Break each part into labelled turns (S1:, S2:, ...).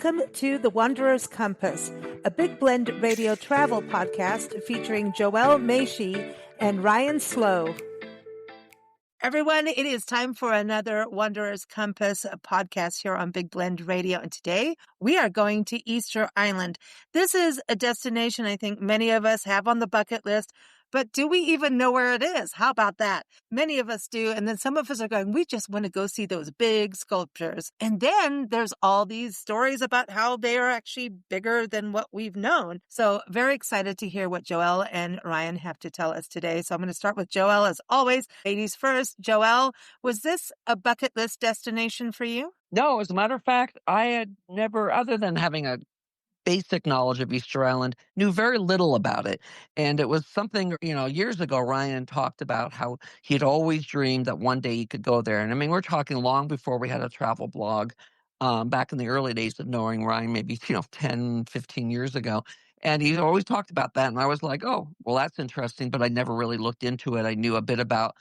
S1: Welcome to The Wanderer's Compass, a Big Blend radio travel podcast featuring Joelle Machia and Ryan Slough. Everyone, it is time for another Wanderer's Compass podcast here on Big Blend Radio. And today we are going to Easter Island. This is a destination I think many of us have on the bucket list, but do we even know where it is? How about that? Many of us do. And then some of us are going, we just want to go see those big sculptures. And then there's all these stories about how they are actually bigger than what we've known. So very excited to hear what Joelle and Ryan have to tell us today. So I'm going to start with Joelle as always. Ladies first. Joelle, was this a bucket list destination for you?
S2: No, as a matter of fact, I had never, other than having a basic knowledge of Easter Island, knew very little about it. And it was something, years ago, Ryan talked about how he had always dreamed that one day he could go there. And I mean, we're talking long before we had a travel blog, back in the early days of knowing Ryan, maybe, 10, 15 years ago. And he always talked about that. And I was like, oh, well, that's interesting. But I never really looked into it. I knew a bit about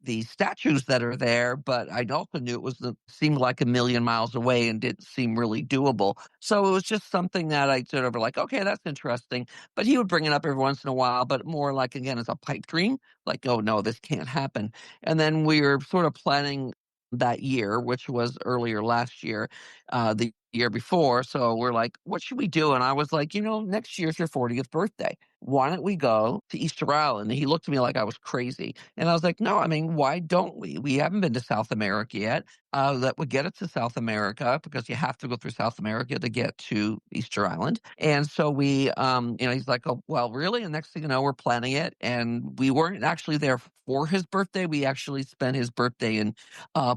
S2: the statues that are there, but I also knew seemed like a million miles away and didn't seem really doable. So it was just something that I sort of were like, okay, that's interesting. But he would bring it up every once in a while, but more like, again, as a pipe dream, like, oh no, this can't happen. And then we were sort of planning that year, which was earlier last year, the year before. So we're like, what should we do? And I was like, next year's your 40th birthday. Why don't we go to Easter Island? And he looked at me like I was crazy. And I was like, no, I mean, why don't we? We haven't been to South America yet. That would get us to South America because you have to go through South America to get to Easter Island. And so we, he's like, oh, well, really? And next thing you know, we're planning it. And we weren't actually there for his birthday. We actually spent his birthday in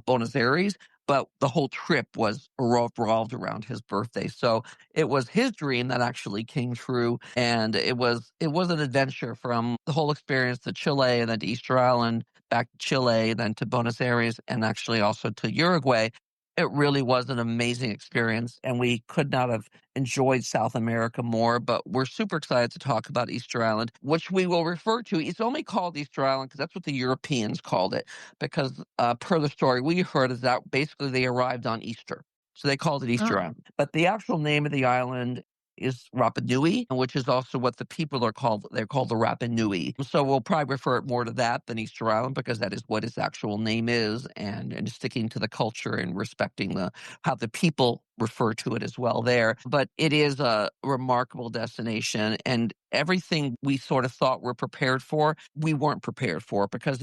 S2: Buenos Aires. But the whole trip was revolved around his birthday. So it was his dream that actually came true. And it was an adventure from the whole experience to Chile and then to Easter Island, back to Chile, then to Buenos Aires, and actually also to Uruguay. It really was an amazing experience, and we could not have enjoyed South America more, but we're super excited to talk about Easter Island, which we will refer to. It's only called Easter Island because that's what the Europeans called it, because per the story we heard is that basically they arrived on Easter. So they called it Easter Island. But the actual name of the island is Rapa Nui, which is also what the people are called. They're called the Rapa Nui. So we'll probably refer it more to that than Easter Island because that is what its actual name is, and sticking to the culture and respecting how the people refer to it as well there. But it is a remarkable destination, and everything we sort of thought we're prepared for, we weren't prepared for because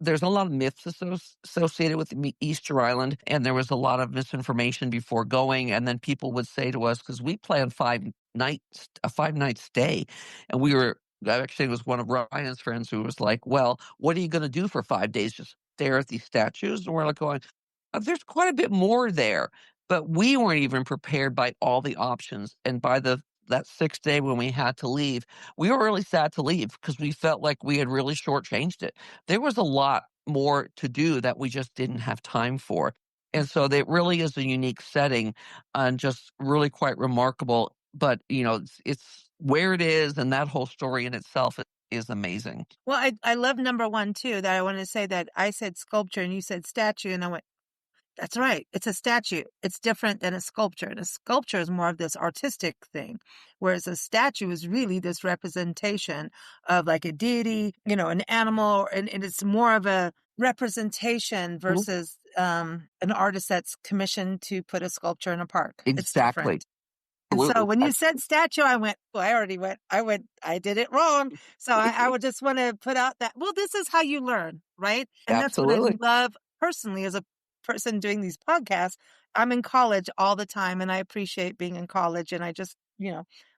S2: there's a lot of myths associated with Easter Island, and there was a lot of misinformation before going. And then people would say to us, because we planned a 5-night stay, and actually, it was one of Ryan's friends who was like, well, what are you going to do for 5 days? Just stare at these statues? And we're like going, there's quite a bit more there. But we weren't even prepared by all the options. And by that 6th day when we had to leave, we were really sad to leave because we felt like we had really shortchanged it. There was a lot more to do that we just didn't have time for. And so it really is a unique setting and just really quite remarkable. But, it's where it is, and that whole story in itself is amazing.
S1: Well, I love number one, too, that I want to say that I said sculpture and you said statue, and I went, that's right. It's a statue. It's different than a sculpture. And a sculpture is more of this artistic thing, whereas a statue is really this representation of like a deity, an animal, and it's more of a representation versus an artist that's commissioned to put a sculpture in a park.
S2: Exactly.
S1: And so when you said statue, I went, well, I did it wrong. So I would just want to put out that, well, this is how you learn, right? And
S2: Absolutely.
S1: That's what I love personally as a person doing these podcasts. I'm in college all the time, and I appreciate being in college. And I just,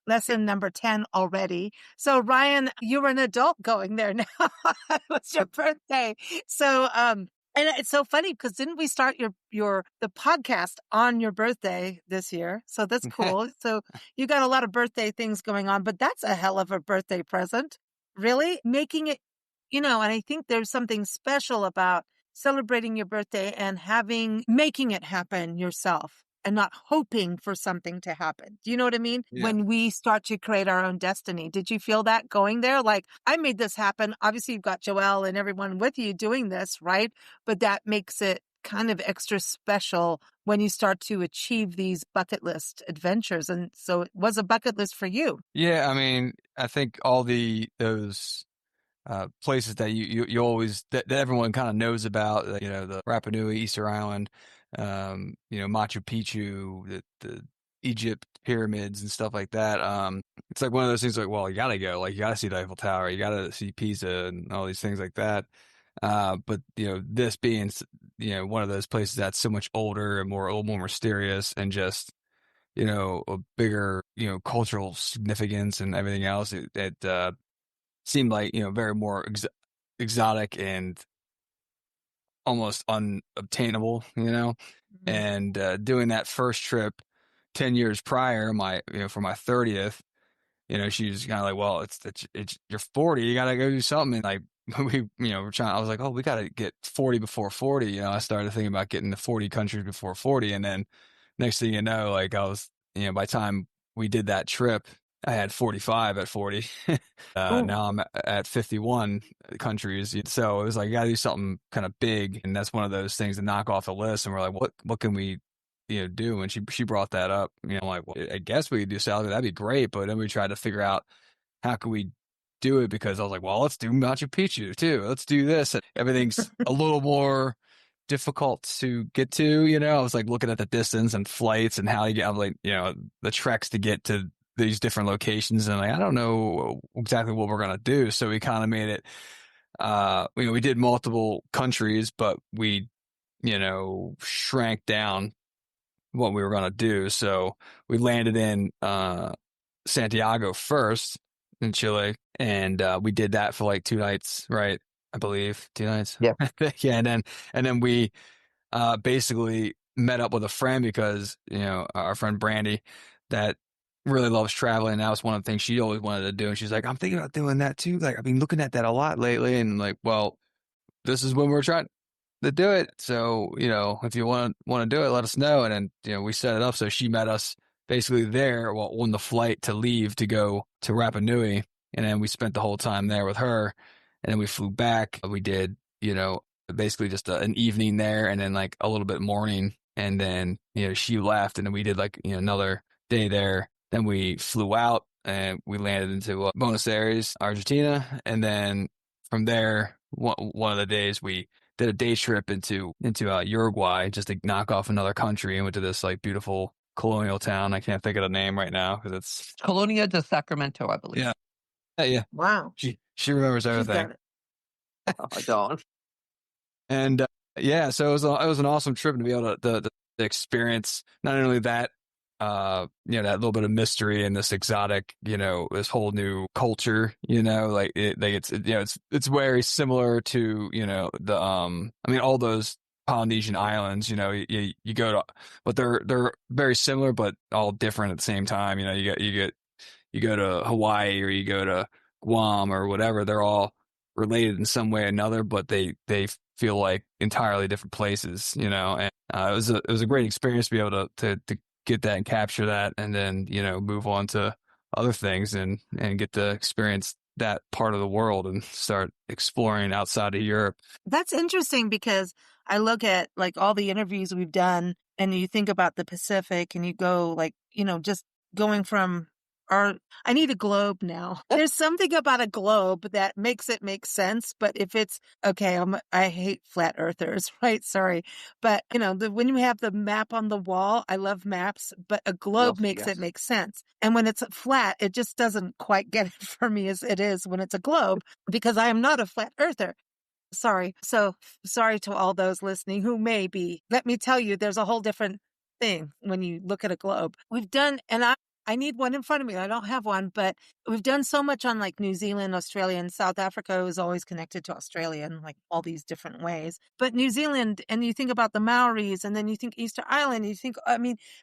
S1: lesson number 10 already. So Ryan, you were an adult going there now. It was your birthday. So, and it's so funny because didn't we start the podcast on your birthday this year? So that's cool. So you got a lot of birthday things going on, but that's a hell of a birthday present. Really making it, and I think there's something special about celebrating your birthday and making it happen yourself and not hoping for something to happen. Do you know what I mean? Yeah. When we start to create our own destiny. Did you feel that going there? Like, I made this happen. Obviously, you've got Joelle and everyone with you doing this, right? But that makes it kind of extra special when you start to achieve these bucket list adventures. And so it was a bucket list for you.
S3: Yeah, I mean, I think all those places that you always that everyone kind of knows about, the Rapa Nui, Easter Island, Machu Picchu, the Egypt pyramids and stuff like that. It's like one of those things like, well, you gotta go, like you gotta see the Eiffel Tower, you gotta see Pisa and all these things like that. But this being one of those places that's so much older and a little more mysterious and just a bigger cultural significance and everything else. It seemed like very more exotic and almost unobtainable, and doing that first trip 10 years prior, for my 30th, she was kind of like, well, it's you're 40, you gotta go do something. And like we're trying, I was like, oh, we gotta get 40 before 40. I started thinking about getting to 40 countries before 40. And then next thing you know, like I was, by the time we did that trip, I had 45 at 40. Now I'm at 51 countries. So it was like, you gotta do something kind of big. And that's one of those things to knock off the list. And we're like, what can we, do? And she brought that up, like, well, I guess we could do South. That'd be great. But then we tried to figure out how can we do it, because I was like, well, let's do Machu Picchu too. Let's do this. And everything's a little more difficult to get to, I was like looking at the distance and flights and how you get, I'm like, the treks to get to these different locations. And like, I don't know exactly what we're going to do. So we kind of made it, we did multiple countries, but we, shrank down what we were going to do. So we landed in, Santiago first in Chile. And, we did that for like 2 nights, right? I believe 2 nights.
S2: Yeah.
S3: Yeah. And then we, basically met up with a friend because, our friend Brandy that really loves traveling. That was one of the things she always wanted to do. And she's like, I'm thinking about doing that too. Like, I've been looking at that a lot lately. And like, well, this is when we're trying to do it. So, if you want to do it, let us know. And then, we set it up. So she met us basically there on the flight to leave to go to Rapa Nui. And then we spent the whole time there with her. And then we flew back. We did, basically just an evening there and then like a little bit morning. And then, she left and then we did like, another day there. Then we flew out and we landed into Buenos Aires, Argentina. And then from there, one of the days we did a day trip into Uruguay just to knock off another country and went to this like beautiful colonial town. I can't think of the name right now because it's
S2: Colonia de Sacramento, I believe.
S3: Yeah. Yeah.
S1: Wow.
S3: She remembers
S1: She's
S3: everything.
S1: got it.
S2: I don't.
S3: And yeah, so it was an awesome trip to be able to experience not only that, that little bit of mystery and this exotic, this whole new culture, like it's very similar to, all those Polynesian islands, you go to, but they're very similar, but all different at the same time. You go to Hawaii or you go to Guam or whatever, they're all related in some way or another, but they feel like entirely different places, and it was a great experience to be able to get that and capture that and then, move on to other things and get to experience that part of the world and start exploring outside of Europe.
S1: That's interesting because I look at like all the interviews we've done and you think about the Pacific and you go like, just going from I need a globe now. There's something about a globe that makes it make sense. But if it's okay, I hate flat earthers, right? Sorry. But when you have the map on the wall, I love maps, but a globe makes it make sense. And when it's flat, it just doesn't quite get it for me as it is when it's a globe because I am not a flat earther. Sorry. So sorry to all those listening who may be. Let me tell you, there's a whole different thing when you look at a globe. We've done, and I need one in front of me. I don't have one, but we've done so much on like New Zealand, Australia, and South Africa is always connected to Australia in like all these different ways. But New Zealand, and you think about the Maoris, and then you think Easter Island, you think,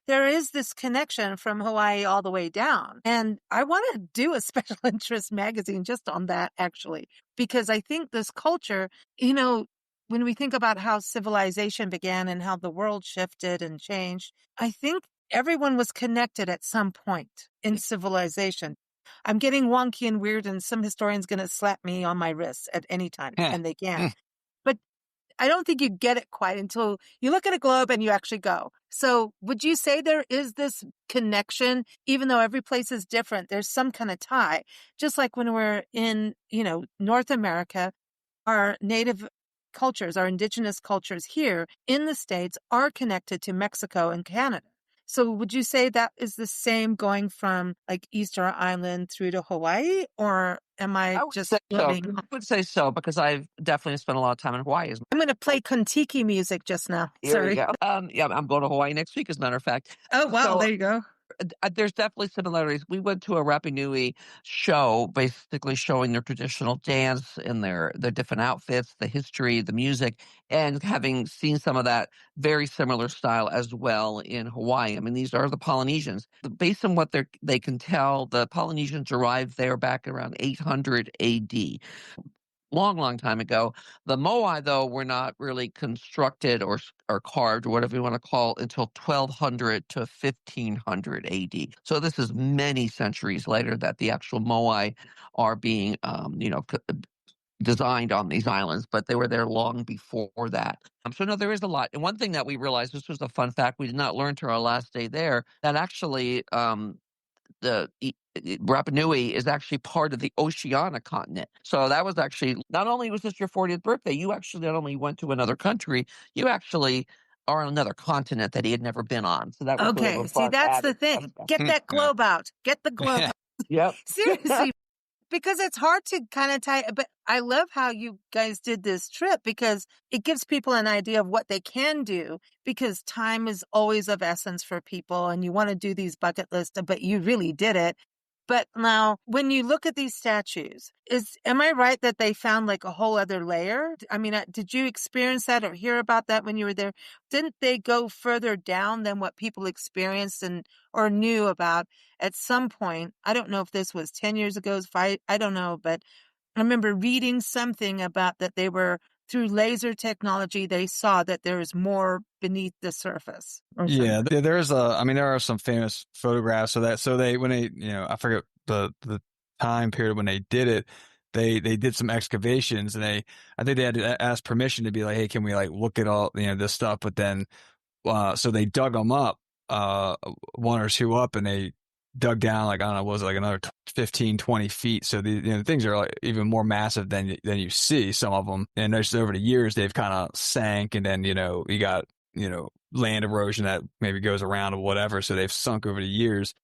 S1: there is this connection from Hawaii all the way down. And I want to do a special interest magazine just on that, actually, because I think this culture, when we think about how civilization began and how the world shifted and changed, I think everyone was connected at some point in civilization. I'm getting wonky and weird, and some historian's going to slap me on my wrist at any time, and they can. But I don't think you get it quite until you look at a globe and you actually go. So would you say there is this connection, even though every place is different, there's some kind of tie, just like when we're in, North America, our native cultures, our indigenous cultures here in the States are connected to Mexico and Canada. So would you say that is the same going from like Easter Island through to Hawaii, or am I
S2: would
S1: just
S2: say so.
S1: living?
S2: I would say so because I've definitely spent a lot of time in Hawaii.
S1: I'm going to play Kontiki music just now.
S2: Here you
S1: Sorry.
S2: go. Yeah, I'm going to Hawaii next week, as a matter of fact.
S1: Oh, wow.
S2: So
S1: There you go.
S2: there's definitely similarities. We went to a Rapa Nui show, basically showing their traditional dance and their different outfits, the history, the music, and having seen some of that very similar style as well in Hawaii. I mean, these are the Polynesians. Based on what they can tell, the Polynesians arrived there back around 800 AD. Long, long time ago. The Moai, though, were not really constructed or carved or whatever you want to call it until 1200 to 1500 AD. So this is many centuries later that the actual Moai are being, designed on these islands, but they were there long before that. So no, there is a lot. And one thing that we realized, this was a fun fact we did not learn till our last day there, that actually Rapa Nui is actually part of the Oceania continent. So that was actually, not only was this your 40th birthday, you actually not only went to another country, you actually are on another continent that he had never been on. So that was sort of
S1: Okay.
S2: a
S1: See,
S2: fun
S1: that's the
S2: added
S1: thing.
S2: fun fact.
S1: Get that globe out. Get the globe out.
S2: Yep.
S1: Seriously. Because it's hard to kind of tie, but I love how you guys did this trip because it gives people an idea of what they can do, because time is always of essence for people and you want to do these bucket lists, but you really did it. But now when you look at these statues, am I right that they found like a whole other layer? I mean, did you experience that or hear about that when you were there? Didn't they go further down than what people experienced or knew about at some point? I don't know if this was 10 years ago, I don't know, but I remember reading something about that they were, through laser technology, they saw that there is more beneath the surface.
S3: Yeah, there are some famous photographs of that. So when they, I forget the time period when they did it, they did some excavations and I think they had to ask permission to be like, hey, can we like look at all, this stuff? But then, so they dug them up, one or two up, and they dug down, like, I don't know, was it like another 15, 20 feet. So the things are like even more massive than you see, some of them. And just over the years, they've kind of sank. And then, you got, land erosion that maybe goes around or whatever. So they've sunk over the years,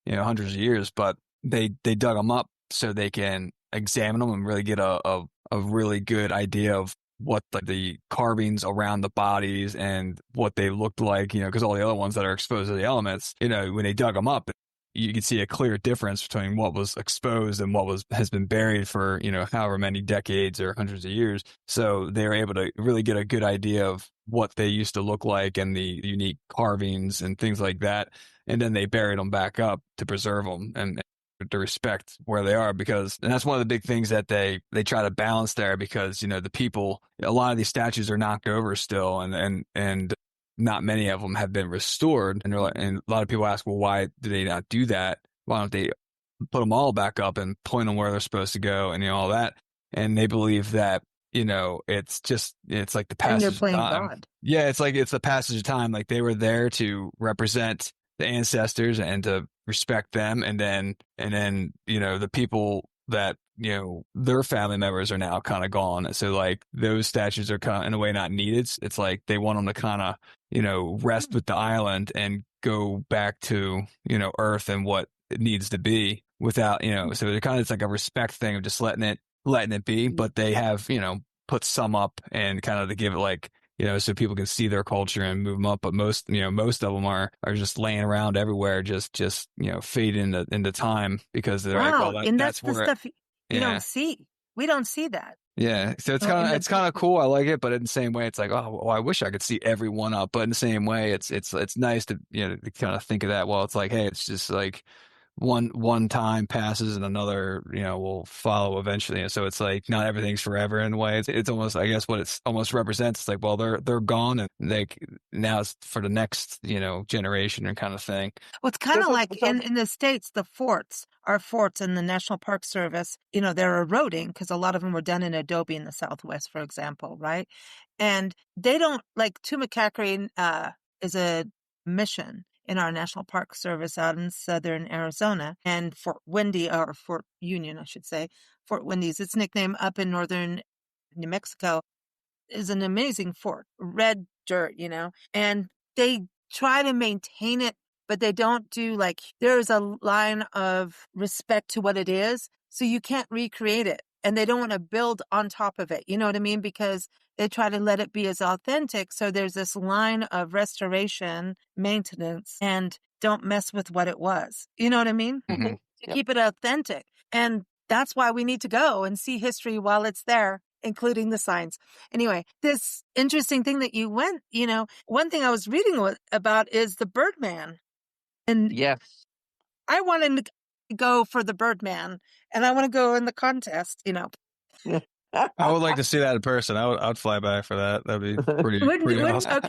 S3: hundreds of years, but they dug them up so they can examine them and really get a really good idea of what the carvings around the bodies and what they looked like, because all the other ones that are exposed to the elements, when they dug them up, you can see a clear difference between what was exposed and what has been buried for, however many decades or hundreds of years. So they were able to really get a good idea of what they used to look like and the unique carvings and things like that. And then they buried them back up to preserve them and to respect where they are, and that's one of the big things that they try to balance there, because, the people, a lot of these statues are knocked over still, and not many of them have been restored. And a lot of people ask, well, why do they not do that? Why don't they put them all back up and point them where they're supposed to go and all that? And they believe that, it's like the passage of time.
S1: God.
S3: Yeah, it's the passage of time. Like they were there to represent the ancestors and to respect them. And then, the people that, their family members are now kind of gone. So like those statues are kind of in a way not needed. It's like they want them to kind of, rest with the island and go back to, Earth and what it needs to be without, so they're kind of, it's like a respect thing of just letting it be. But they have, put some up and kind of to give it like, so people can see their culture and move them up. But most of them are just laying around everywhere, just fade into time, because they're like, well,
S1: and that's
S3: where
S1: the stuff you don't see. We don't see that.
S3: Yeah, so it's kind of cool. I like it, but in the same way, it's like, oh, well, I wish I could see everyone up. But in the same way, it's nice to to kind of think of that. Well, it's like, hey, it's just like one time passes and another, will follow eventually. And so it's like not everything's forever in a way. It's almost, I guess, what it's almost represents. It's like, well, they're gone, and like now it's for the next, generation and kind of thing.
S1: Well, it's kind of like in the States, the forts, our forts in the National Park Service, they're eroding because a lot of them were done in adobe in the Southwest, for example, right? And they don't, like Tumacacri is a mission in our National Park Service out in southern Arizona, and Fort Windy, or Fort Union, I should say, Fort Windy's its nickname up in northern New Mexico, is an amazing fort, red dirt, and they try to maintain it, but they don't do there's a line of respect to what it is. So you can't recreate it, and they don't want to build on top of it. You know what I mean? Because they try to let it be as authentic. So there's this line of restoration, maintenance, and don't mess with what it was. You know what I mean?
S2: Mm-hmm.
S1: To keep it authentic. And that's why we need to go and see history while it's there, including the signs. Anyway, this interesting thing that you went, one thing I was reading about is the Birdman. And
S2: yes,
S1: I wanted to go for the Birdman, and I want to go in the contest,
S3: I would like to see that in person. I'd fly back for that. That'd be pretty awesome.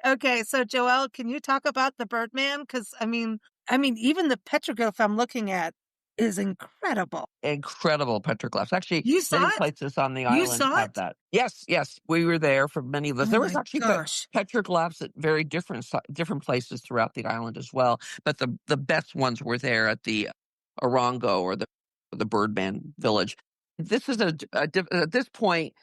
S1: Okay. So Joelle, can you talk about the Birdman? Because I mean, even the petroglyph I'm looking at is incredible.
S2: Incredible petroglyphs. Actually,
S1: You saw
S2: many
S1: it?
S2: places on the
S1: You
S2: island
S1: saw
S2: have
S1: it?
S2: that. Yes, we were there for many of those.
S1: Oh
S2: There was
S1: my
S2: actually
S1: gosh.
S2: petroglyphs at very different places throughout the island as well. But the best ones were there at the Orongo, or the Birdman village. This is at this point,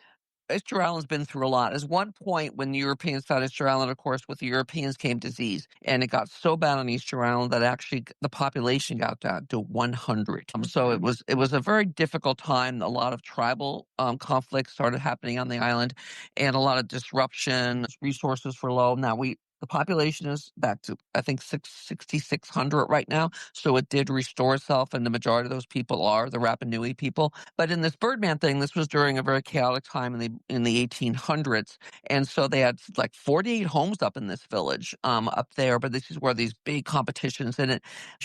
S2: Easter Island's been through a lot. There's one point when the Europeans found Easter Island, of course, with the Europeans came disease. And it got so bad on Easter Island that actually the population got down to 100. So it was a very difficult time. A lot of tribal conflicts started happening on the island, and a lot of disruption. Resources were low. Now the population is back to, I think, 6,600 right now. So it did restore itself, and the majority of those people are the Rapa Nui people. But in this Birdman thing, this was during a very chaotic time in the 1800s, and so they had like 48 homes up in this village up there. But this is where these big competitions in it.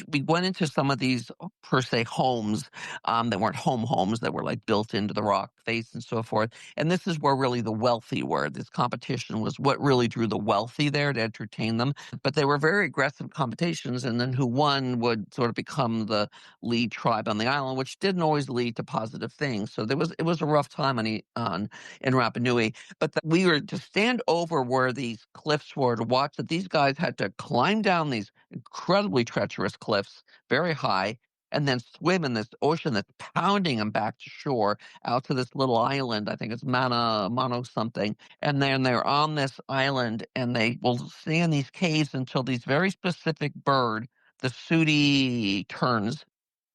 S2: We went into some of these per se homes that weren't homes, that were like built into the rock face and so forth. And this is where really the wealthy were. This competition was what really drew the wealthy there to entertain them. But they were very aggressive competitions, and then who won would sort of become the lead tribe on the island, which didn't always lead to positive things. So it was a rough time in Rapa Nui. But we were to stand over where these cliffs were to watch that these guys had to climb down these incredibly treacherous cliffs, very high, and then swim in this ocean that's pounding them back to shore out to this little island. I think it's Mano something. And then they're on this island, and they will stay in these caves until these very specific bird, the sooty terns,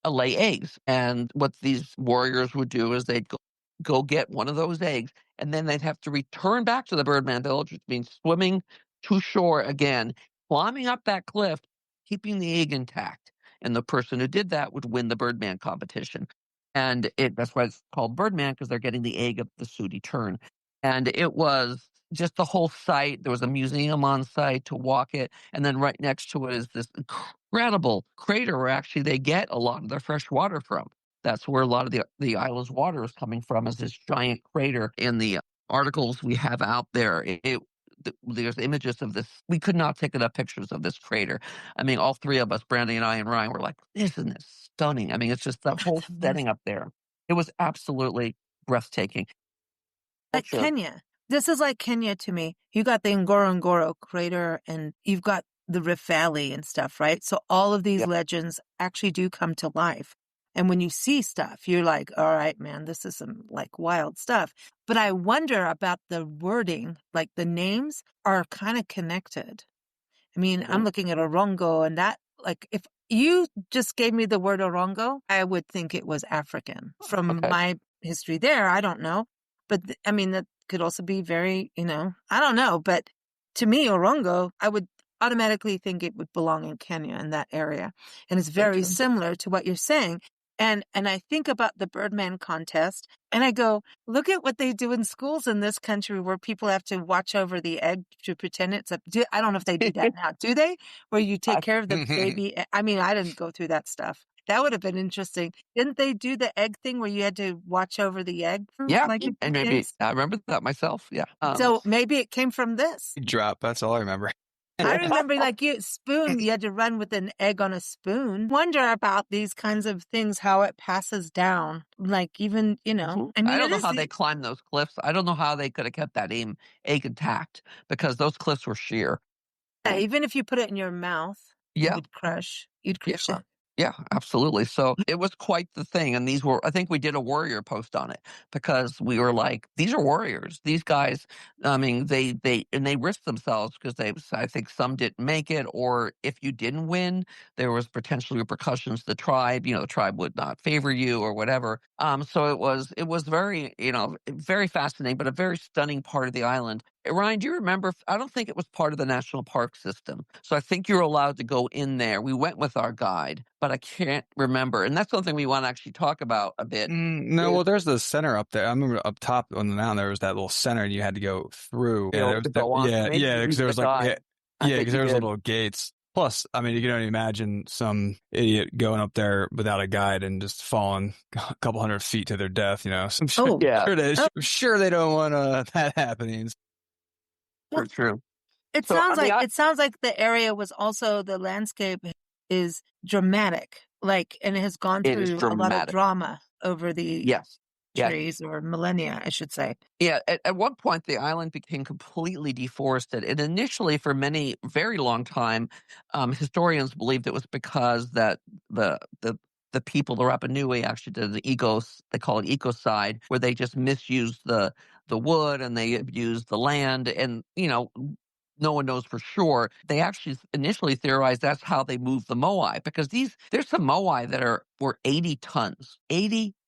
S2: lay eggs. And what these warriors would do is they'd go get one of those eggs, and then they'd have to return back to the Birdman village, which means swimming to shore again, climbing up that cliff, keeping the egg intact. And the person who did that would win the Birdman competition. And that's why it's called Birdman, because they're getting the egg of the sooty tern. And it was just the whole site. There was a museum on site to walk it. And then right next to it is this incredible crater where actually they get a lot of their fresh water from. That's where a lot of the island's water is coming from, is this giant crater. In the articles we have out there, there's images of this. We could not take enough pictures of this crater. I mean, all three of us, Brandy and I and Ryan, were like, isn't this stunning? I mean, it's just the whole setting up there. It was absolutely breathtaking.
S1: Like Kenya. This is like Kenya to me. You got the Ngorongoro crater, and you've got the Rift Valley and stuff, right? So all of these legends actually do come to life. And when you see stuff, you're like, all right, man, this is some like wild stuff. But I wonder about the wording, like the names are kind of connected. I mean, I'm looking at Orongo, and that, like, if you just gave me the word Orongo, I would think it was African. From my history there, I don't know. But I mean, that could also be very, I don't know. But to me, Orongo, I would automatically think it would belong in Kenya, in that area. And it's very similar to what you're saying. And I think about the Birdman contest and I go, look at what they do in schools in this country where people have to watch over the egg to pretend it's I don't know if they do that now. Do they? Where you take care of the baby? I mean, I didn't go through that stuff. That would have been interesting. Didn't they do the egg thing where you had to watch over the egg?
S2: Yeah.
S1: Like
S2: And maybe I remember that myself. Yeah.
S1: So maybe it came from this.
S3: Drop. That's all I remember.
S1: I remember like you had to run with an egg on a spoon. Wonder about these kinds of things, how it passes down. Like even, I mean,
S2: I don't know how they climbed those cliffs. I don't know how they could have kept that egg intact because those cliffs were sheer.
S1: Yeah, even if you put it in your mouth, it would crush. You'd crush it.
S2: Yeah, absolutely. So it was quite the thing. And I think we did a warrior post on it because we were like, these are warriors. These guys, I mean, they risked themselves because I think some didn't make it, or if you didn't win, there was potential repercussions to the tribe. The tribe would not favor you or whatever. So it was very, very fascinating, but a very stunning part of the island. Ryan, do you remember? I don't think it was part of the national park system. So I think you're allowed to go in there. We went with our guide, but I can't remember. And that's something we want to actually talk about a bit.
S3: No, well, there's the center up there. I remember up top on the mountain, there was that little center and you had to go through.
S2: Yeah,
S3: Because there was because there was little gates. Plus, I mean, you can only imagine some idiot going up there without a guide and just falling a couple hundred feet to their death, So I'm sure they don't want that happening.
S2: For true.
S1: It sounds like the area was also, the landscape is dramatic, and it has gone through a lot of drama over the centuries or millennia, I should say.
S2: Yeah, at one point the island became completely deforested, and initially for many very long time, historians believed it was because that the people, the Rapa Nui, actually did they call it ecocide, where they just misused the wood and they abused the land, and no one knows for sure. They actually initially theorized that's how they moved the Moai, because there's some Moai that were 80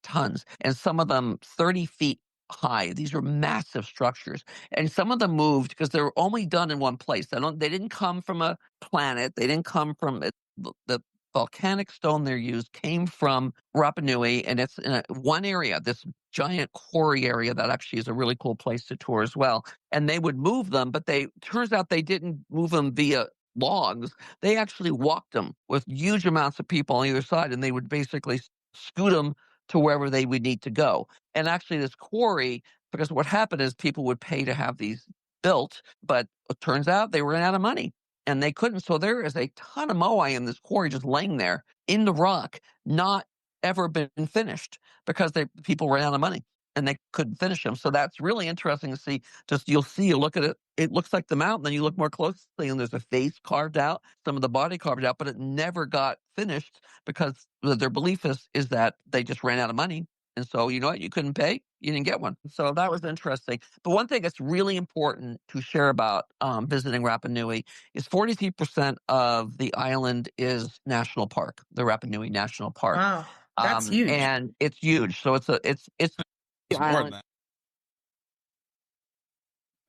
S2: tons, and some of them 30 feet high. These were massive structures, and some of them moved because they were only done in one place. They didn't come from a planet. They didn't come from the volcanic stone they used came from Rapa Nui, and it's in one area, this giant quarry area that actually is a really cool place to tour as well. And they would move them, but turns out they didn't move them via logs. They actually walked them with huge amounts of people on either side, and they would basically scoot them to wherever they would need to go. And actually this quarry, because what happened is people would pay to have these built, but it turns out they ran out of money. And they couldn't. So there is a ton of Moai in this quarry just laying there in the rock, not ever been finished because people ran out of money and they couldn't finish them. So that's really interesting to see. You look at it, it looks like the mountain, then you look more closely and there's a face carved out, some of the body carved out, but it never got finished because their belief is that they just ran out of money. And so, you know what? You couldn't pay. You didn't get one. So that was interesting. But one thing that's really important to share about visiting Rapa Nui is 43% of the island is national park, the Rapa Nui National Park.
S1: Wow, that's huge.
S2: And it's huge. So it's
S3: more than that.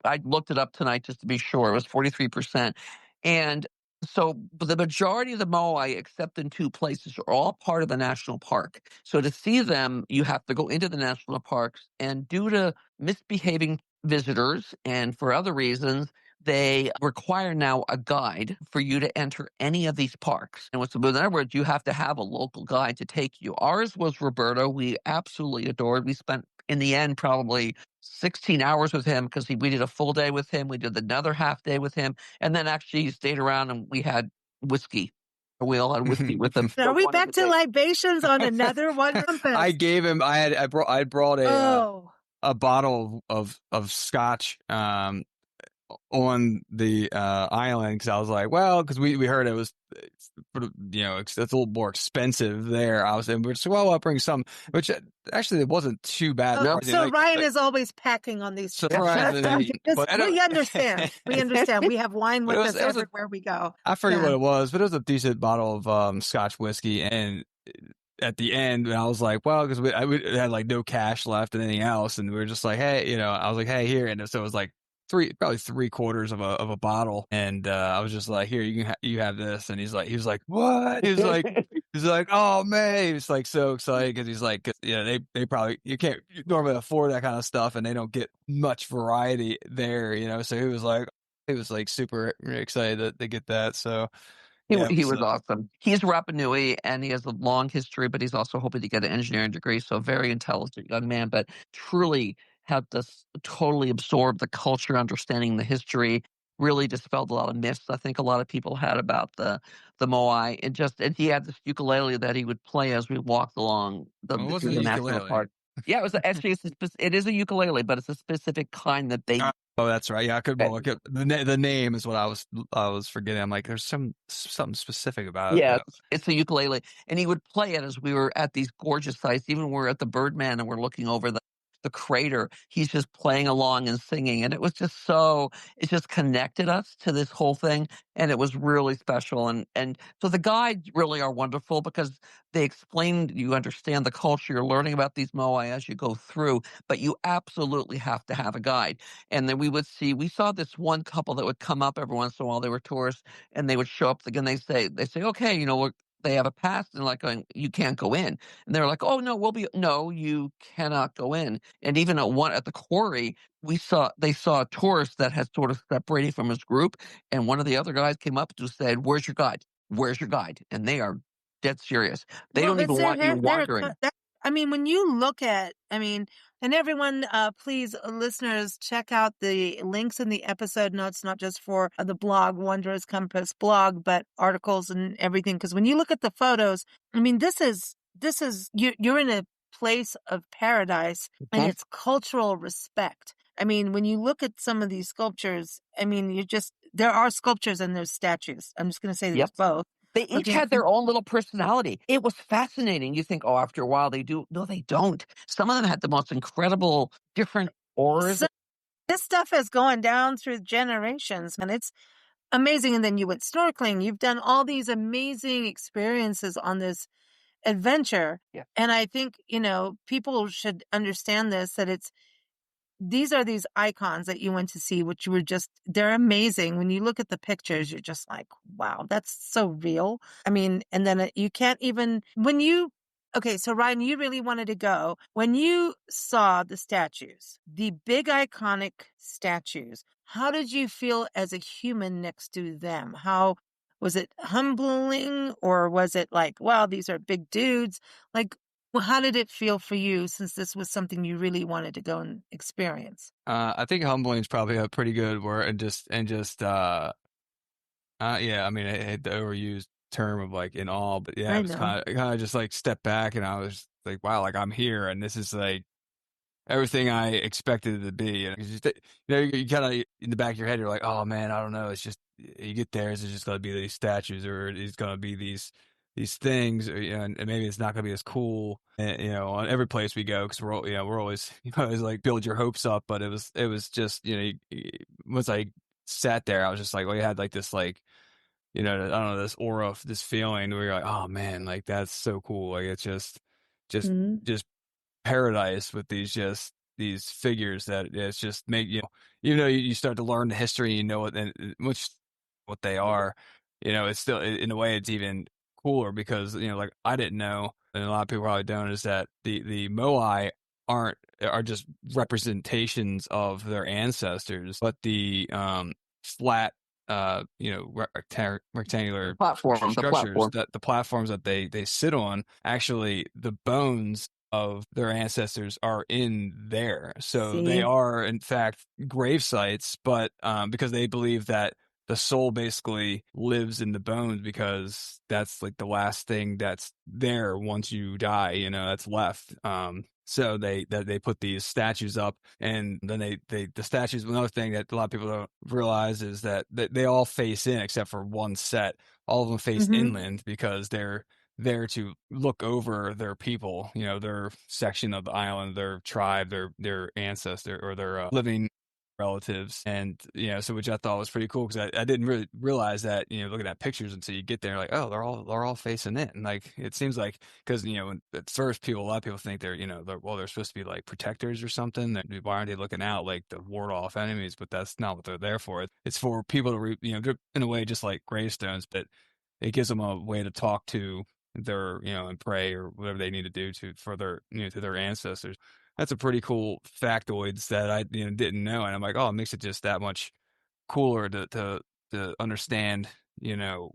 S2: I looked it up tonight just to be sure. It was 43%. And so the majority of the Moai, except in two places, are all part of the national park. So to see them, you have to go into the national parks, and due to misbehaving visitors and for other reasons, they require now a guide for you to enter any of these parks. And in other words, you have to have a local guide to take you. Ours was Roberto. We absolutely adored. We spent, in the end, probably 16 hours with him because we did a full day with him. We did another half day with him. And then actually he stayed around and we had whiskey. We all had whiskey with him.
S1: Are we back to libations on another one?
S3: I gave him, I brought a bottle of scotch, on the island, because I was like, well, because we heard it was, it's a little more expensive there. We're just, well, I'll bring some, which actually it wasn't too bad.
S1: So Ryan is always packing on these trips. We understand. We have wine with us everywhere we go.
S3: I forget what it was, but it was a decent bottle of Scotch whiskey. And at the end, I was like, well, because we had like no cash left and anything else, and we were just like, hey, I was like, hey, here, and so it was like probably 3/4 of a bottle, and I was just like, "Here, you have this," and he was like, "What?" He's like, "Oh man!" He's like so excited because he's like, 'cause, yeah, they probably you can't normally afford that kind of stuff, and they don't get much variety there, you know. So he was like super excited that they get that. So yeah,
S2: He was
S3: so
S2: awesome. He's Rapa Nui, and he has a long history, but he's also hoping to get an engineering degree, so a very intelligent young man, but truly helped us totally absorb the culture, understanding the history, really dispelled a lot of myths I think a lot of people had about the Moai, and he had this ukulele that he would play as we walked along
S3: well, it
S2: through
S3: wasn't a
S2: the national
S3: ukulele.
S2: park. Yeah, it was actually it is a ukulele, but it's a specific kind that they
S3: Oh, that's right. Yeah, I could. Well, I could the name is what I was forgetting. I'm like, there's something specific about it.
S2: Yeah,
S3: Yeah.
S2: it's a ukulele, and he would play it as we were at these gorgeous sites. Even when we're at the Birdman and we're looking over the crater, he's just playing along and singing, and it just connected us to this whole thing, and it was really special. And so the guides really are wonderful because they explain, you understand the culture, you're learning about these Moai as you go through, but you absolutely have to have a guide. And then we saw this one couple that would come up every once in a while. They were tourists and they would show up again. They say, okay, they have a pass, and like going, you can't go in. And they're like, oh no, no, you cannot go in. And even at the quarry, they saw a tourist that had sort of separated from his group, and one of the other guys came up and just said, "Where's your guide? Where's your guide?" And they are dead serious. They
S1: Well,
S2: don't
S1: it's
S2: even want you
S1: their
S2: wandering.
S1: that, I mean, when you look at, I mean, and everyone, please, listeners, check out the links in the episode notes, not just for the blog, Wanderers Compass blog, but articles and everything. Because when you look at the photos, I mean, you're in a place of paradise, and
S2: Mhm.
S1: it's cultural respect. I mean, when you look at some of these sculptures, I mean, there are sculptures and there's statues. I'm just going to say there's
S2: Yep.
S1: both.
S2: They each
S1: Looking,
S2: had their own little personality. It was fascinating. You think, oh, after a while they do. No, they don't. Some of them had the most incredible different auras.
S1: so this stuff has gone down through generations, and it's amazing. And then you went snorkeling. You've done all these amazing experiences on this adventure.
S2: Yeah.
S1: And I think, people should understand this, that these are these icons that you went to see, which they're amazing. When you look at the pictures, you're just like, wow, that's so real. I mean, and then you can't even, okay, so Ryan, you really wanted to go. When you saw the statues, the big iconic statues, how did you feel as a human next to them? How was it humbling, or was it like, wow, these are big dudes? Like, well, how did it feel for you, since this was something you really wanted to go and experience?
S3: I think humbling is probably a pretty good word, yeah. I mean, I hate the overused term of like in awe, but yeah,
S1: I
S3: it was
S1: know.
S3: kind of just like step back, and I was like, wow, like I'm here, and this is like everything I expected it to be. And it's just, you kind of in the back of your head, you're like, oh man, I don't know. It's just you get there, it's just going to be these statues, or it's going to be these things, or, and maybe it's not going to be as cool, on every place we go, because we're always always like build your hopes up. But it was just once I sat there, I was just like, well, you had like this like. I don't know, this aura, this feeling where you're like, oh man, like that's so cool. Like it's just,
S1: Mhm.
S3: just paradise with these figures that it's just make even though you start to learn the history, what and what they are, it's still in a way it's even cooler because like I didn't know, and a lot of people probably don't, is that the Moai are just representations of their ancestors, but the flat rectangular
S2: The
S3: structures,
S2: platform.
S3: that the platforms that they sit on, actually the bones of their ancestors are in there. So they
S1: See?
S3: are, in fact, grave sites, but because they believe that the soul basically lives in the bones, because that's like the last thing that's there once you die, that's left. So they put these statues up, and then the statues. Another thing that a lot of people don't realize is that they all face in except for one set. All of them face
S1: Mhm.
S3: inland because they're there to look over their people, their section of the island, their tribe, their ancestor, or their living relatives, and so which I thought was pretty cool because I didn't really realize that looking at pictures until you get there, like, oh, they're all facing it, and like it seems like because at first a lot of people think they're supposed to be like protectors or something. Why aren't they looking out like to ward off enemies? But that's not what they're there for. It's for people to they're in a way just like gravestones, but it gives them a way to talk to their and pray or whatever they need to do for their to their ancestors. That's a pretty cool factoids that I didn't know, and I'm like, oh, it makes it just that much cooler to understand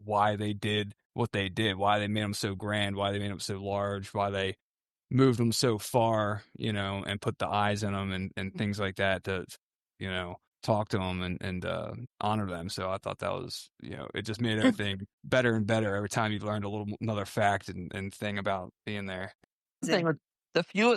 S3: why they did what they did, why they made them so grand, why they made them so large, why they moved them so far, and put the eyes in them and things like that to talk to them and honor them. So I thought that was it just made everything better and better every time you learned another fact and thing about being there.
S2: Thing with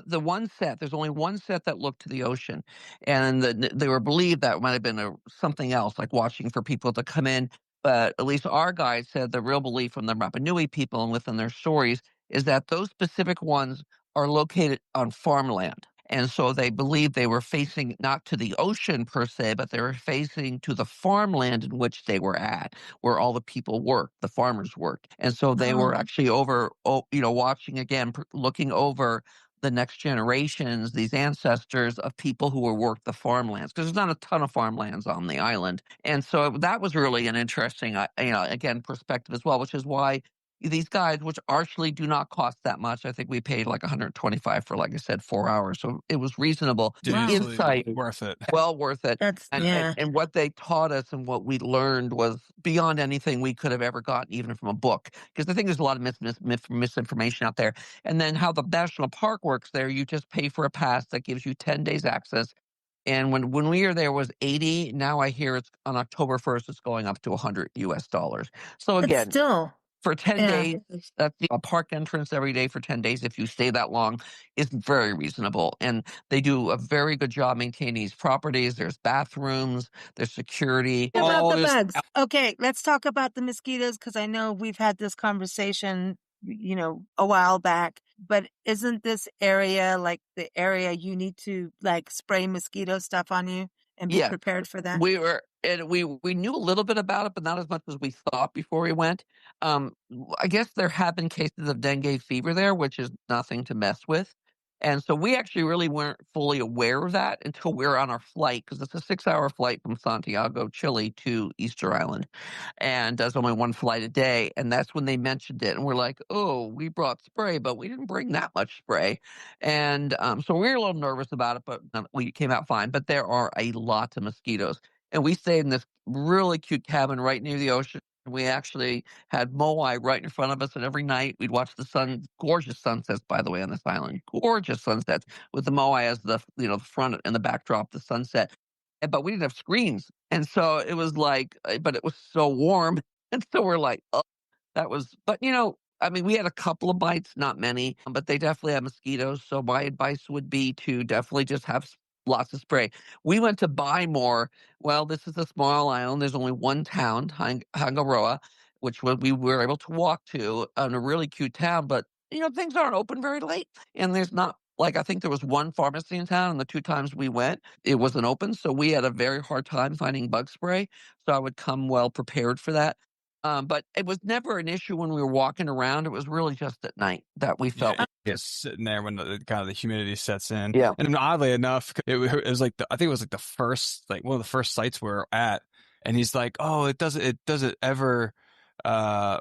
S2: the one set, there's only one set that looked to the ocean, and they were believed that might have been something else, like watching for people to come in. But at least our guide said the real belief from the Rapa Nui people and within their stories is that those specific ones are located on farmland. And so they believed they were facing not to the ocean per se, but they were facing to the farmland in which they were at, where all the people worked, the farmers worked. And so they were actually over, watching again, looking over the next generations, these ancestors of people who were worked the farmlands, because there's not a ton of farmlands on the island. And so that was really an interesting, again, perspective as well, which is why these guides, which actually do not cost that much. I think we paid like 125 for, like I said, 4 hours. So it was reasonable. Insight,
S3: worth it.
S2: Well worth it.
S4: That's
S2: and what they taught us and what we learned was beyond anything we could have ever gotten, even from a book. Because the thing, there's a lot of misinformation out there. And then how the national park works there, you just pay for a pass that gives you 10 days access. And when we were there, it was 80. Now I hear it's on October 1st, it's going up to $100. So again,
S4: still
S2: for 10 days, that's a park entrance every day for 10 days. If you stay that long, is very reasonable. And they do a very good job maintaining these properties. There's bathrooms, there's security.
S4: About the bugs. Okay, let's talk about the mosquitoes, because I know we've had this conversation, a while back. But isn't this area like the area you need to like spray mosquito stuff on you and be prepared for that?
S2: We knew a little bit about it, but not as much as we thought before we went. I guess there have been cases of dengue fever there, which is nothing to mess with. And so we actually really weren't fully aware of that until we were on our flight, because it's a 6-hour flight from Santiago, Chile to Easter Island. And there's only one flight a day. And that's when they mentioned it. And we're like, oh, we brought spray, but we didn't bring that much spray. And so we were a little nervous about it, but we came out fine. But there are a lot of mosquitoes. And we stayed in this really cute cabin right near the ocean. We actually had Moai right in front of us, and every night we'd watch the gorgeous sunsets, by the way, on this island. Gorgeous sunsets with the Moai as the the front and the backdrop, the sunset. But we didn't have screens. And so it was like, but it was so warm. And so we're like, oh, but I mean, we had a couple of bites, not many, but they definitely have mosquitoes. So my advice would be to definitely just have lots of spray. We went to buy more. Well, this is a small island. There's only one town, Hangaroa, which we were able to walk to, in a really cute town. But, things aren't open very late. And there's not, I think there was one pharmacy in town, and the 2 times we went, it wasn't open. So we had a very hard time finding bug spray. So I would come well prepared for that. But it was never an issue when we were walking around. It was really just at night that we felt.
S3: Just sitting there when the humidity sets in.
S2: Yeah.
S3: And oddly enough, it was like I think it was like the first, one of the first sites we were at, and he's like, oh, it doesn't ever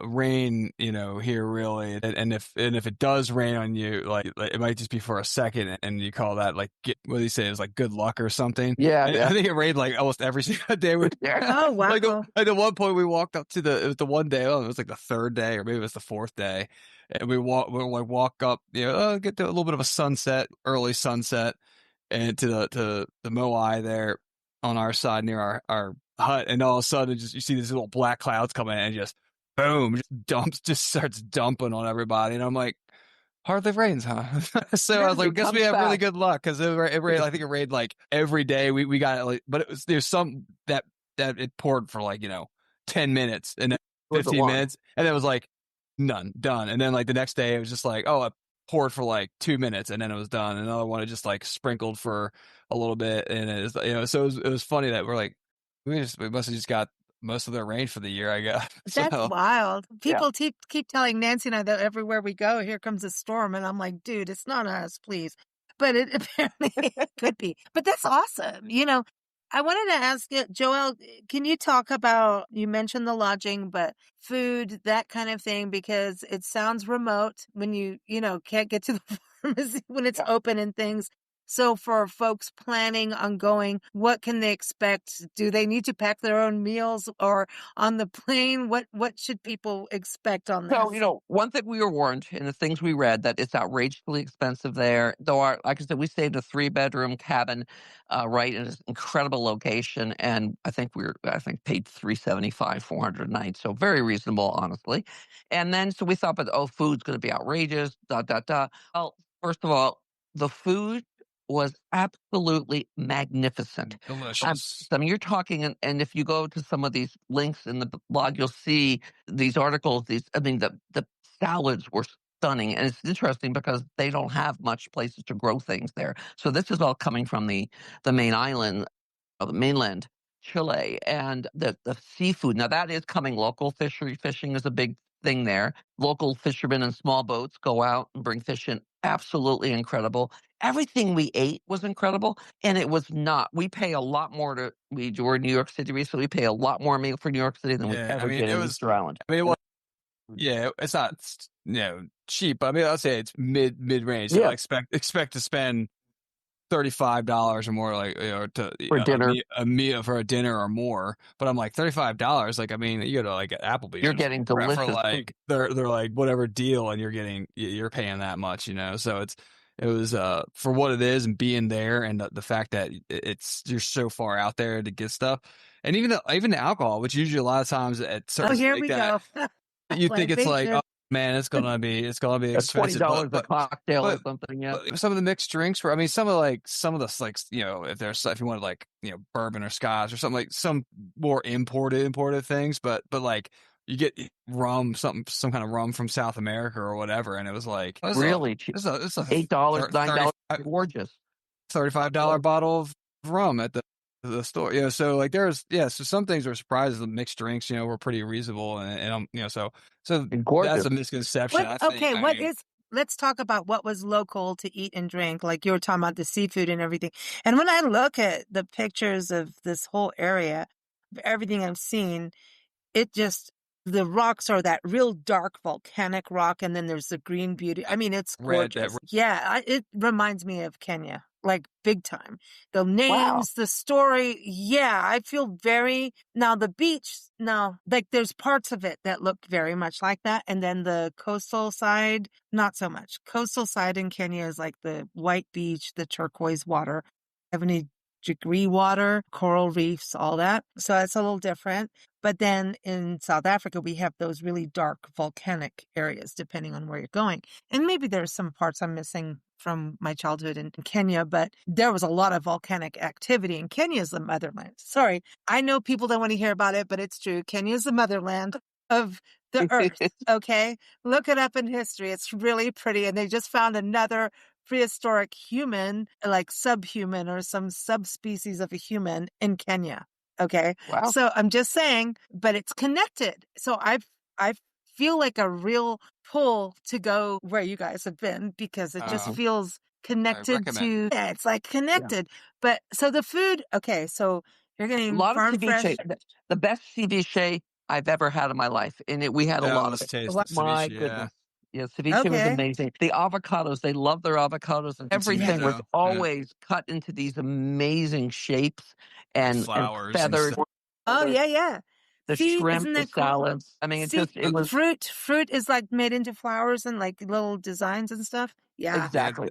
S3: rain, here really. And if it does rain on you, like it might just be for a second, and you call that what do you say? It was like good luck or something.
S2: Yeah.
S3: I think it rained like almost every single day.
S4: Oh, wow.
S3: Like at one point we walked up to it was the one day, it was like the 3rd day, or maybe it was the 4th day. And we walk up, get to a little bit of a sunset, early sunset, and to the Moai there on our side near our hut, and all of a sudden you see these little black clouds coming in, and just boom, just starts dumping on everybody, and I'm like, hardly rains, huh? So I was like, I guess we have really good luck, because it rained. I think it rained like every day. We got but there's some that it poured for 10 minutes and then 15 minutes, and it was like none, done. And then the next day it was just like, oh, poured for like 2 minutes and then it was done. Another one it just like sprinkled for a little bit, and it was, so it was funny that we're like we must have just got most of their rain for the year, I guess.
S4: That's
S3: So
S4: wild.
S2: Yeah.
S4: People keep telling Nancy and I that everywhere we go, here comes a storm. And I'm like, dude, it's not us, please. But it apparently could be. But that's awesome. I wanted to ask you, Joelle, can you talk about, you mentioned the lodging, but food, that kind of thing, because it sounds remote when can't get to the pharmacy when it's open and things. So for folks planning on going, what can they expect? Do they need to pack their own meals or on the plane? What should people expect on this?
S2: So, one thing we were warned in the things we read that it's outrageously expensive there. Though, like I said, we stayed in a 3-bedroom cabin, right in an incredible location, and I think paid $375, $400 a night, so very reasonable, honestly. And then so we thought, but food's going to be outrageous. Well, first of all, the food was absolutely magnificent.
S3: delicious.
S2: I mean, you're talking, and if you go to some of these links in the blog, you'll see these articles. The salads were stunning, and it's interesting because they don't have much places to grow things there. So this is all coming from the main island, the mainland, Chile, and the seafood. Now that is coming local. Fishing is a big thing there. Local fishermen in small boats go out and bring fish in. Absolutely incredible. Everything we ate was incredible, and it was not. We pay a lot more we were in New York City recently. We pay a lot more meal for New York City than we ever did in Easter Island.
S3: I mean, it was, it's not cheap, but I mean, I'll say it's mid range.
S2: Yeah.
S3: So I expect to spend $35 or more, like
S2: For dinner.
S3: a meal for a dinner or more. But I'm like $35. Like, I mean, you go to like Applebee's,
S2: You're getting delicious
S3: for like they're like whatever deal, and you're paying that much, So it was for what it is, and being there, and the fact that you're so far out there to get stuff, and even the alcohol, which usually a lot of times at certain
S4: here we go.
S3: you think it's like, oh man, it's gonna be expensive.
S2: $20 a cocktail or something. Yeah,
S3: but some of the mixed drinks were. I mean, some of the like if you wanted like bourbon or scotch or something, like some more imported things, but like you get rum, some kind of rum from South America or whatever, and it was like
S2: really cheap.
S3: It's a
S2: $8, $9, gorgeous.
S3: $35 bottle of rum at the store. So like so some things were surprises. The mixed drinks, were pretty reasonable, and so that's a misconception.
S4: Let's talk about what was local to eat and drink. Like you were talking about the seafood and everything. And when I look at the pictures of this whole area, everything I've seen, the rocks are that real dark volcanic rock, and then there's the green beauty. I mean, it's gorgeous. It reminds me of Kenya, like big time. The names, the story. Yeah, I feel now the beach, like there's parts of it that look very much like that. And then the coastal side, not so much. Coastal side in Kenya is like the white beach, the turquoise water, 70-degree water, coral reefs, all that. So that's a little different. But then in South Africa, we have those really dark volcanic areas, depending on where you're going. And maybe there's some parts I'm missing from my childhood in Kenya, but there was a lot of volcanic activity. And Kenya is the motherland. Sorry, I know people don't want to hear about it, but it's true. Kenya is the motherland of the earth. Okay? Look it up in history. It's really pretty. And they just found another prehistoric human, like subhuman or some subspecies of a human in Kenya. Okay.
S2: Wow.
S4: So I'm just saying, but it's connected. So I feel like a real pull to go where you guys have been, because it just feels connected to, it's like connected. Yeah. But so the food, okay. So you're getting
S2: a lot
S4: farm
S2: of
S4: fresh.
S2: ceviche. The best ceviche I've ever had in my life. And we had a lot of it. My goodness. Yeah, ceviche was amazing. The avocados, they love their avocados, and everything was always cut into these amazing shapes and feathered.
S4: Oh, yeah.
S2: The shrimp, the salads. I mean, it was
S4: fruit is like made into flowers and like little designs and stuff. Yeah,
S2: exactly.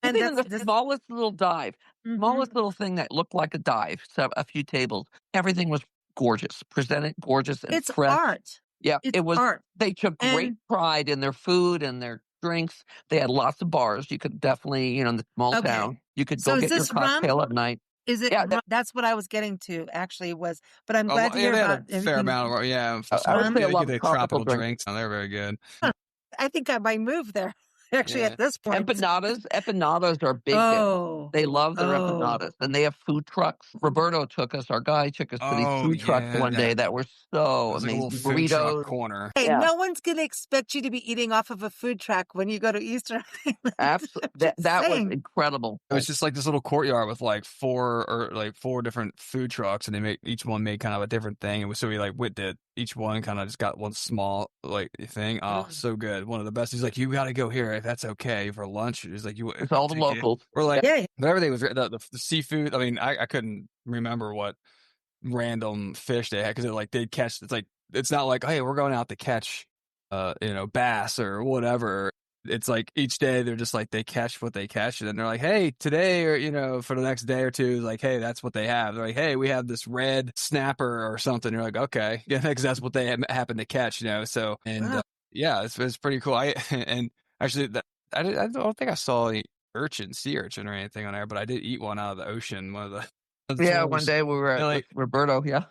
S2: And then the smallest little dive, smallest little thing that looked like a dive. So a few tables, everything was gorgeous, presented gorgeous and
S4: it's
S2: fresh.
S4: Art.
S2: Yeah,
S4: it's
S2: it was
S4: art.
S2: They took great pride in their food and their drinks. They had lots of bars. You could definitely, in the small town, you could go get your cocktail at night.
S4: Is it? Yeah, that's what I was getting to. Actually, but I'm glad to hear about
S3: a fair amount of
S2: I would say a lot of
S3: tropical drinks. They're very good.
S4: I think I might move there. actually,
S3: Yeah.
S4: at this point.
S2: Empanadas are big there.
S4: Oh,
S2: They love their
S4: oh,
S2: empanadas, and they have food trucks. Our guy took us to these
S3: Oh
S2: food trucks one day
S3: yeah.
S2: that were so
S3: It was like a little
S2: amazing.
S3: food truck
S2: Burritos.
S3: corner.
S4: hey,
S2: Yeah.
S4: no one's going to expect you to be eating off of a food truck when you go to Easter Island.
S2: Absolutely.
S4: Just
S2: That was
S4: saying.
S2: incredible.
S3: It was just like this little courtyard with like four different food trucks, and each one made kind of a different thing. And so we like went to each one, kind of just got one small like thing. Oh, so good. One of the best. He's like, you got to go here if that's okay for lunch. He's like,
S2: It's all the
S3: take it.
S2: locals.
S3: Or like,
S4: Yeah.
S3: but everything was the seafood. I mean, I couldn't remember what random fish they had because they'd catch. It's not like, hey, we're going out to catch, bass or whatever. It's like each day they're just like they catch what they catch, and then they're like, hey, today or for the next day or two, like, hey, that's what they have. They're like, hey, we have this red snapper or something. You're like, okay, yeah, because that's what they happen to catch, So and
S4: Wow.
S3: yeah, it's pretty cool. And actually I don't think I saw any sea urchin or anything on there, but I did eat one out of the ocean. One of the
S2: Yeah, one day we were
S3: like
S2: with Roberto. Yeah.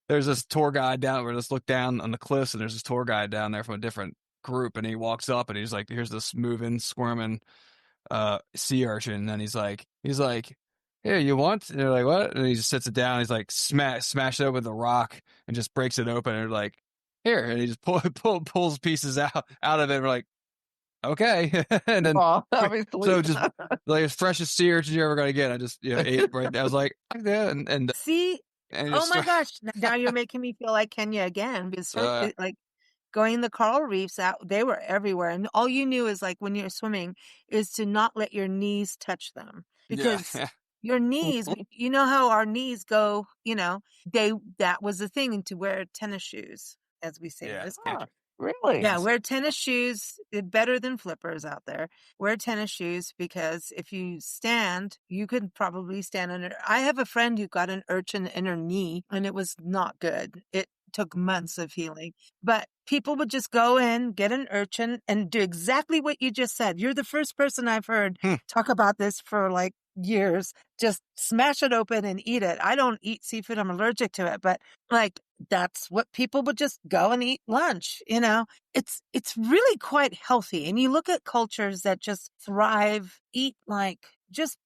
S3: there's this tour guide down where just look down on the cliffs, and there's this tour guide down there from a different group, and he walks up and he's like, here's this moving, squirming sea urchin, and then he's like, here, you want? And they're like, what? And he just sits it down, he's like, smash it open with a rock and just breaks it open, and they're like, here, and he just pulls pieces out of it, and we're like, okay. And then so just like as fresh as sea urchin you're ever gonna get. I just ate it right there. I was like, yeah, and
S4: See,
S3: and
S4: oh my gosh, now you're making me feel like Kenya again. Because like going the coral reefs out, they were everywhere. And all you knew is like when you're swimming is to not let your knees touch them. Because your knees, you know how our knees go, that was the thing, to wear tennis shoes, as we say in this country.
S2: Really?
S4: Yeah, wear tennis shoes, better than flippers out there. Wear tennis shoes because if you stand, you could probably stand under. I have a friend who got an urchin in her knee and it was not good. It took months of healing. But people would just go in, get an urchin, and do exactly what you just said. You're the first person I've heard talk about this for like years. Just smash it open and eat it. I don't eat seafood. I'm allergic to it. But like, that's what people would just go and eat lunch. It's really quite healthy. And you look at cultures that just thrive, eat like just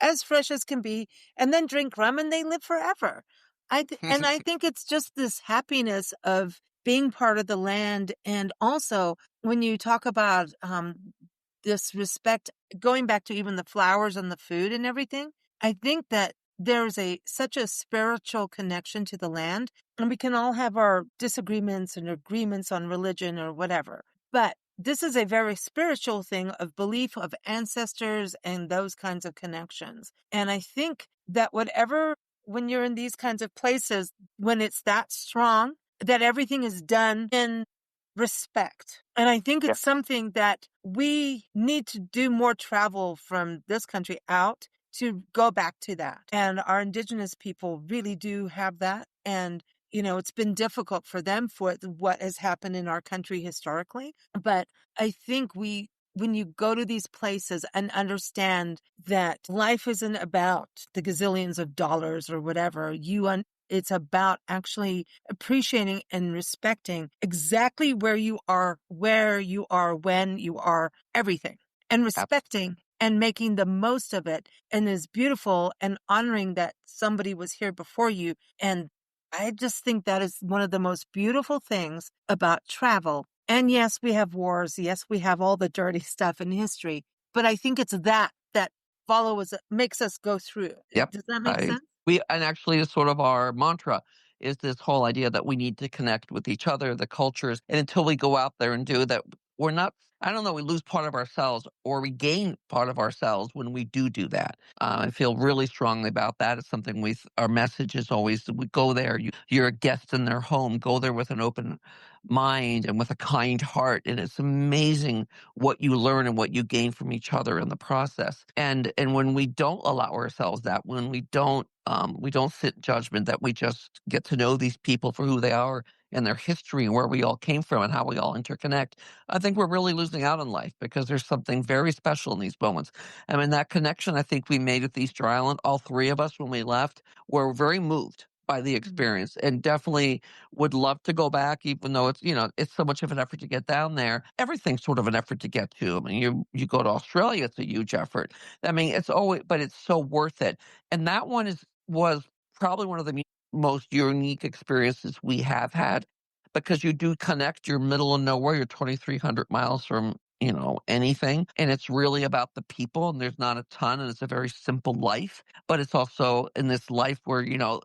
S4: as fresh as can be, and then drink rum and they live forever. And I think it's just this happiness of being part of the land. And also when you talk about, this respect, going back to even the flowers and the food and everything, I think that there's such a spiritual connection to the land, and we can all have our disagreements and agreements on religion or whatever. But this is a very spiritual thing of belief of ancestors and those kinds of connections. And I think that when you're in these kinds of places, when it's that strong, that everything is done in respect. And I think it's something that we need to do more travel from this country out to go back to that. And our indigenous people really do have that. And, it's been difficult for them for what has happened in our country historically. But I think when you go to these places and understand that life isn't about the gazillions of dollars or whatever, it's about actually appreciating and respecting exactly where you are, when you are, everything, and respecting and making the most of it, and is beautiful, and honoring that somebody was here before you. And I just think that is one of the most beautiful things about travel. And yes, we have wars. Yes, we have all the dirty stuff in history, but I think it's that makes us go through.
S2: Yep.
S4: Does that make sense?
S2: And actually it's sort of our mantra is this whole idea that we need to connect with each other, the cultures, and until we go out there and do that, we're not, I don't know, we lose part of ourselves or we gain part of ourselves when we do that. I feel really strongly about that. It's something our message is always that we go there, you're a guest in their home, go there with an open mind and with a kind heart. And it's amazing what you learn and what you gain from each other in the process. And when we don't allow ourselves that, when we don't sit in judgment, that we just get to know these people for who they are and their history and where we all came from and how we all interconnect, I think we're really losing out on life because there's something very special in these moments. I mean, that connection I think we made with Easter Island, all three of us when we left, were very moved by the experience, and definitely would love to go back, even though it's, it's so much of an effort to get down there. Everything's sort of an effort to get to. I mean, you go to Australia, it's a huge effort. I mean, it's always, but it's so worth it. And that one was probably one of the most unique experiences we have had, because you do connect. You're middle of nowhere. You're 2,300 miles from, anything. And it's really about the people, and there's not a ton, and it's a very simple life, but it's also in this life where,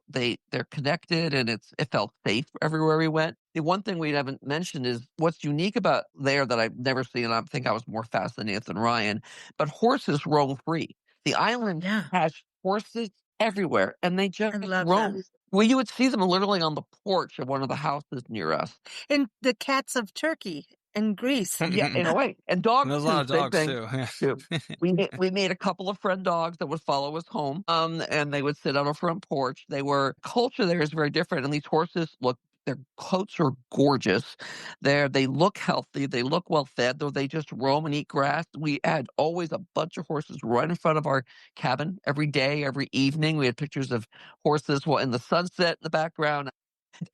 S2: they're connected, and it felt safe everywhere we went. The one thing we haven't mentioned is what's unique about there that I've never seen, and I think I was more fascinated than Ryan, but horses roam free. The island
S4: Yeah.
S2: has horses everywhere, and they
S4: I
S2: just
S4: love
S2: roam.
S4: that.
S2: Well, you would see them literally on the porch of one of the houses near us.
S4: And the cats of Turkey and Greece.
S2: Yeah, in a way. And
S3: And
S2: dogs
S3: there's a
S2: too,
S3: lot of
S2: same
S3: dogs
S2: thing.
S3: too.
S2: Too. We made a couple of friend dogs that would follow us home, and they would sit on a front porch. Culture there is very different, and these horses their coats are gorgeous. They look healthy. They look well fed, though they just roam and eat grass. We had always a bunch of horses right in front of our cabin every day, every evening. We had pictures of horses in the sunset in the background.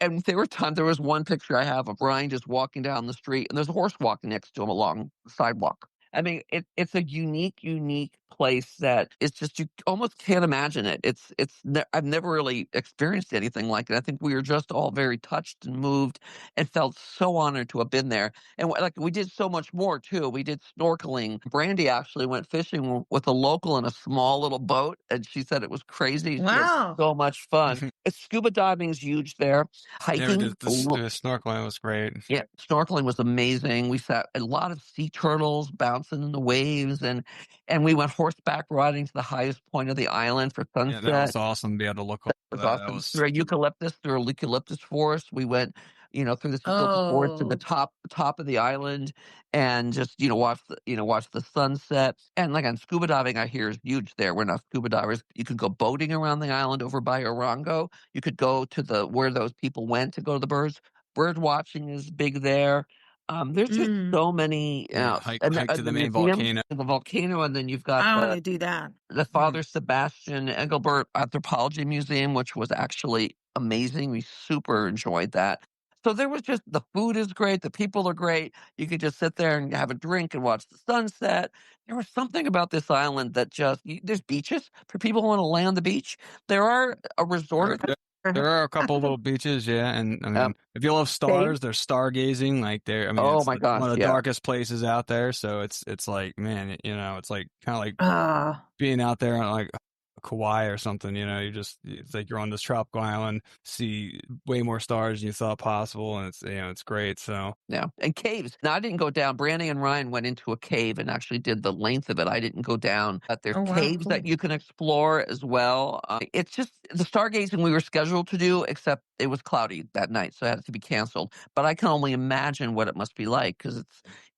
S2: And there was one picture I have of Ryan just walking down the street, and there's a horse walking next to him along the sidewalk. I mean, it's a unique place that it's just, you almost can't imagine it. I've never really experienced anything like it. I think we were just all very touched and moved, and felt so honored to have been there. And like, we did so much more too. We did snorkeling. Brandy actually went fishing with a local in a small little boat, and she said it was crazy. She had
S4: Wow.
S2: so much fun. Scuba diving's huge there.
S3: Yeah, we
S2: Hiking,
S3: did this snorkeling was great.
S2: yeah, snorkeling was amazing. We saw a lot of sea turtles bouncing in the waves, and we went horseback riding to the highest point of the island for
S3: Yeah, that was
S2: sunset.
S3: awesome to be able to look over
S2: It was
S3: that. That
S2: awesome.
S3: was
S2: Through a eucalyptus forest. We went, through this eucalyptus forest to the
S4: Oh.
S2: top of the island, and just, watch the sunset. And like, on scuba diving, I hear is huge there. We're not scuba divers. You could go boating around the island over by Orongo. You could go to where those people went to go to the birds. Bird watching is big there. There's just
S4: Mm.
S2: so many,
S3: yeah, hike to
S2: the
S3: the main
S2: museum,
S3: volcano.
S2: the volcano, and then you've got
S4: I want to do that.
S2: the Father Sebastian Engelbert Anthropology Museum, which was actually amazing. We super enjoyed that. So there was just, the food is great, the people are great. You could just sit there and have a drink and watch the sunset. There was something about this island that there's beaches for people who want to lay on the beach. There are a resort.
S3: There are a couple little beaches, yeah, and I
S2: Uh,
S3: mean, if you love
S2: cave.
S3: stars, there's stargazing. Like there, I mean,
S2: Oh
S3: it's
S2: my
S3: one
S2: gosh,
S3: of the
S2: yeah.
S3: darkest places out there. So it's like, man, it's like kind of like
S4: Ah.
S3: being out there on like Kauai or something. It's like you're on this tropical island, see way more stars than you thought possible, and it's great. So
S2: Yeah, and caves. Now, I didn't go down. Brandy and Ryan went into a cave and actually did the length of it. I didn't go down, but there's
S4: Oh, wow.
S2: caves
S4: Cool.
S2: that you can explore as well. It's just the stargazing we were scheduled to do, except it was cloudy that night, so it had to be canceled. But I can only imagine what it must be like, because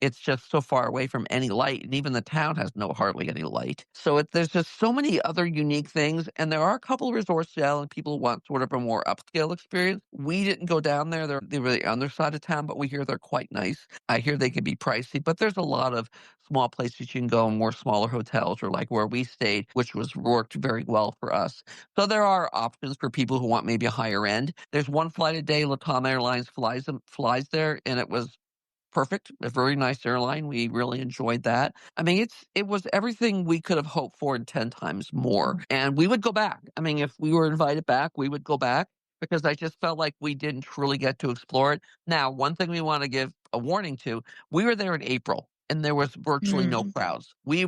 S2: it's just so far away from any light, and even the town has hardly any light. So there's just so many other unique things, and there are a couple of resorts, yeah, and people who want sort of a more upscale experience. We didn't go down there. They were the other side of town, but we hear they're quite nice. I hear they can be pricey, but there's a lot of small places you can go, more smaller hotels, or like where we stayed, which worked very well for us. So there are options for people who want maybe a higher end. There's one flight a day Latam Airlines flies there, and it was perfect. A very nice airline. We really enjoyed that. I mean, it was everything we could have hoped for and 10 times more. And we would go back. I mean, if we were invited back, we would go back, because I just felt like we didn't truly get to explore it. Now, one thing we want to give a warning to, we were there in April, and there was virtually no
S4: Mm.
S2: crowds. A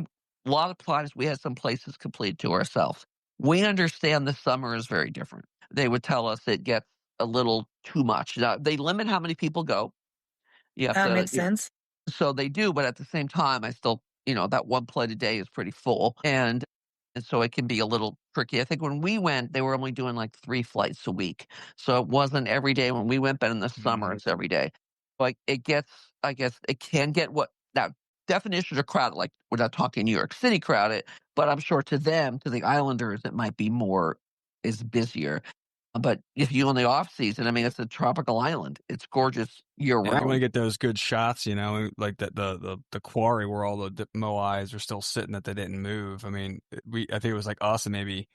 S2: lot of times we had some places completed to ourselves. We understand the summer is very different. They would tell us it gets a little too much. Now, they limit how many people go. You have
S4: That
S2: to,
S4: makes sense.
S2: so they do, but at the same time, I still, that one plate a day is pretty full. And so it can be a little tricky. I think when we went, they were only doing like 3 flights a week. So it wasn't every day when we went, but in the summer, it's every day. Like, I guess it can get now, definitions are crowded. Like, we're not talking New York City crowded, but I'm sure to the islanders, it might be is busier. But if you in the off season, I mean, it's a tropical island. It's gorgeous year
S3: yeah, you want to
S2: round.
S3: get those good shots, like the quarry where all the Moais are still sitting that they didn't move. I mean, I think it was like us and maybe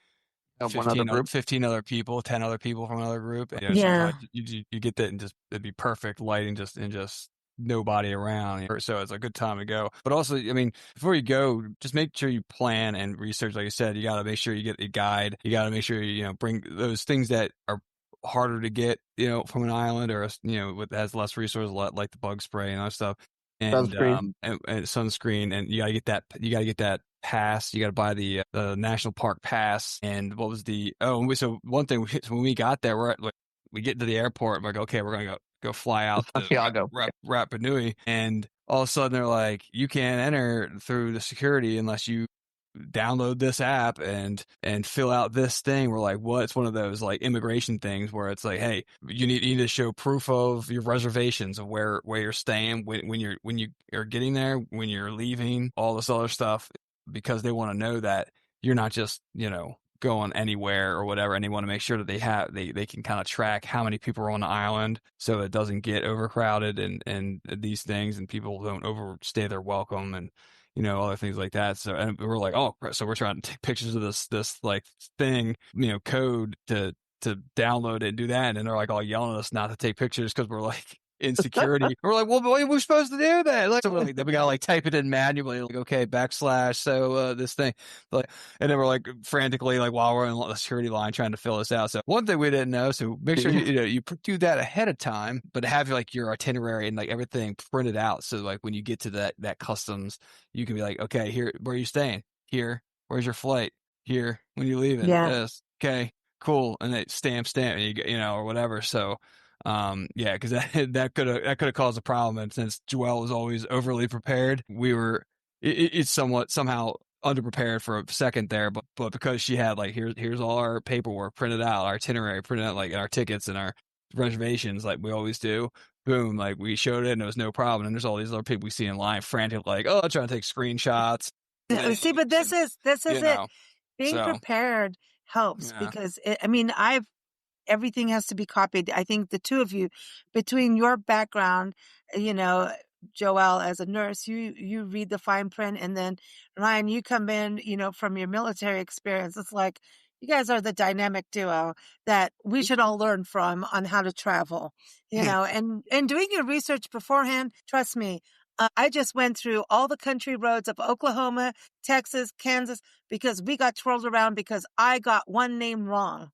S2: one other group.
S3: 15 other people, 10 other people from another group. And,
S4: Yeah.
S3: sometimes you get that and just it'd be perfect lighting and just nobody around. So it's a good time to go. But also, I mean, before you go, just make sure you plan and research. Like I said, you got to make sure you get a guide. You got to make sure you bring those things that are harder to get, from an island or has less resources, like the bug spray and other stuff. And
S2: Sunscreen.
S3: and sunscreen, and you gotta get that pass. You gotta buy the national park pass. And what was so one thing when we got there, we get to the airport, we're like, okay, we're gonna go fly out to
S2: Santiago.
S3: Rapa Nui, and all of a sudden they're like, you can't enter through the security unless you download this app and fill out this thing. We're like, what? It's one of those like immigration things where it's like, hey, you need to show proof of your reservations of where you're staying when you are getting there, when you're leaving, all this other stuff, because they want to know that you're not just going anywhere or whatever, and they want to make sure that they can kind of track how many people are on the island so it doesn't get overcrowded and these things, and people don't overstay their welcome and other things like that. So, and we're like, oh, so we're trying to take pictures of this like thing, code to download it and do that. And they're like all yelling at us not to take pictures because we're like in security. We're like, well, boy, we're supposed to do that. Like, so then we gotta like type it in manually, like, okay, / so this thing, like, and then we're like frantically, like while we're in the security line trying to fill this out. So one thing we didn't know, so make sure you do that ahead of time, but have like your itinerary and like everything printed out. So like when you get to that customs, you can be like, okay, here, where are you staying? Here, where's your flight? Here, when you leaving?
S4: Yeah.
S3: This, okay, cool, and they stamp, and you get, or whatever. So. Yeah, because that could have caused a problem, and since Joelle was always overly prepared, we were it's somewhat somehow underprepared for a second there, but because she had like here's all our paperwork printed out, our itinerary printed out, like our tickets and our reservations, like we always do. Boom, like we showed it and it was no problem. And there's all these other people we see in line frantic, like, oh, trying to take screenshots.
S4: See, but this is it. Being prepared helps because everything has to be copied. I think the two of you, between your background, Joelle as a nurse, you read the fine print, and then Ryan, you come in, from your military experience. It's like you guys are the dynamic duo that we should all learn from on how to travel, and doing your research beforehand. Trust me, I just went through all the country roads of Oklahoma, Texas, Kansas, because we got twirled around because I got one name wrong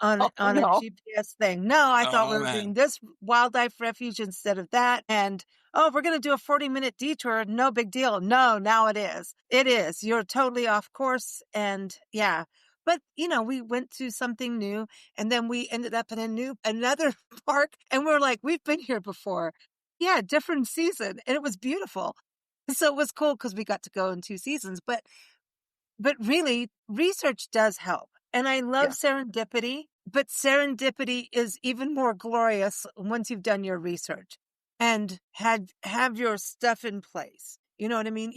S4: on a GPS thing. No, I thought we were doing this wildlife refuge instead of that. And, we're going to do a 40-minute detour. No big deal. No, now it is. It is. You're totally off course. And yeah. But, we went to something new, and then we ended up in another park, and we're like, we've been here before. Yeah, different season. And it was beautiful. So it was cool because we got to go in 2 seasons. But really, research does help. And I love serendipity, but serendipity is even more glorious once you've done your research and have your stuff in place. You know what I mean?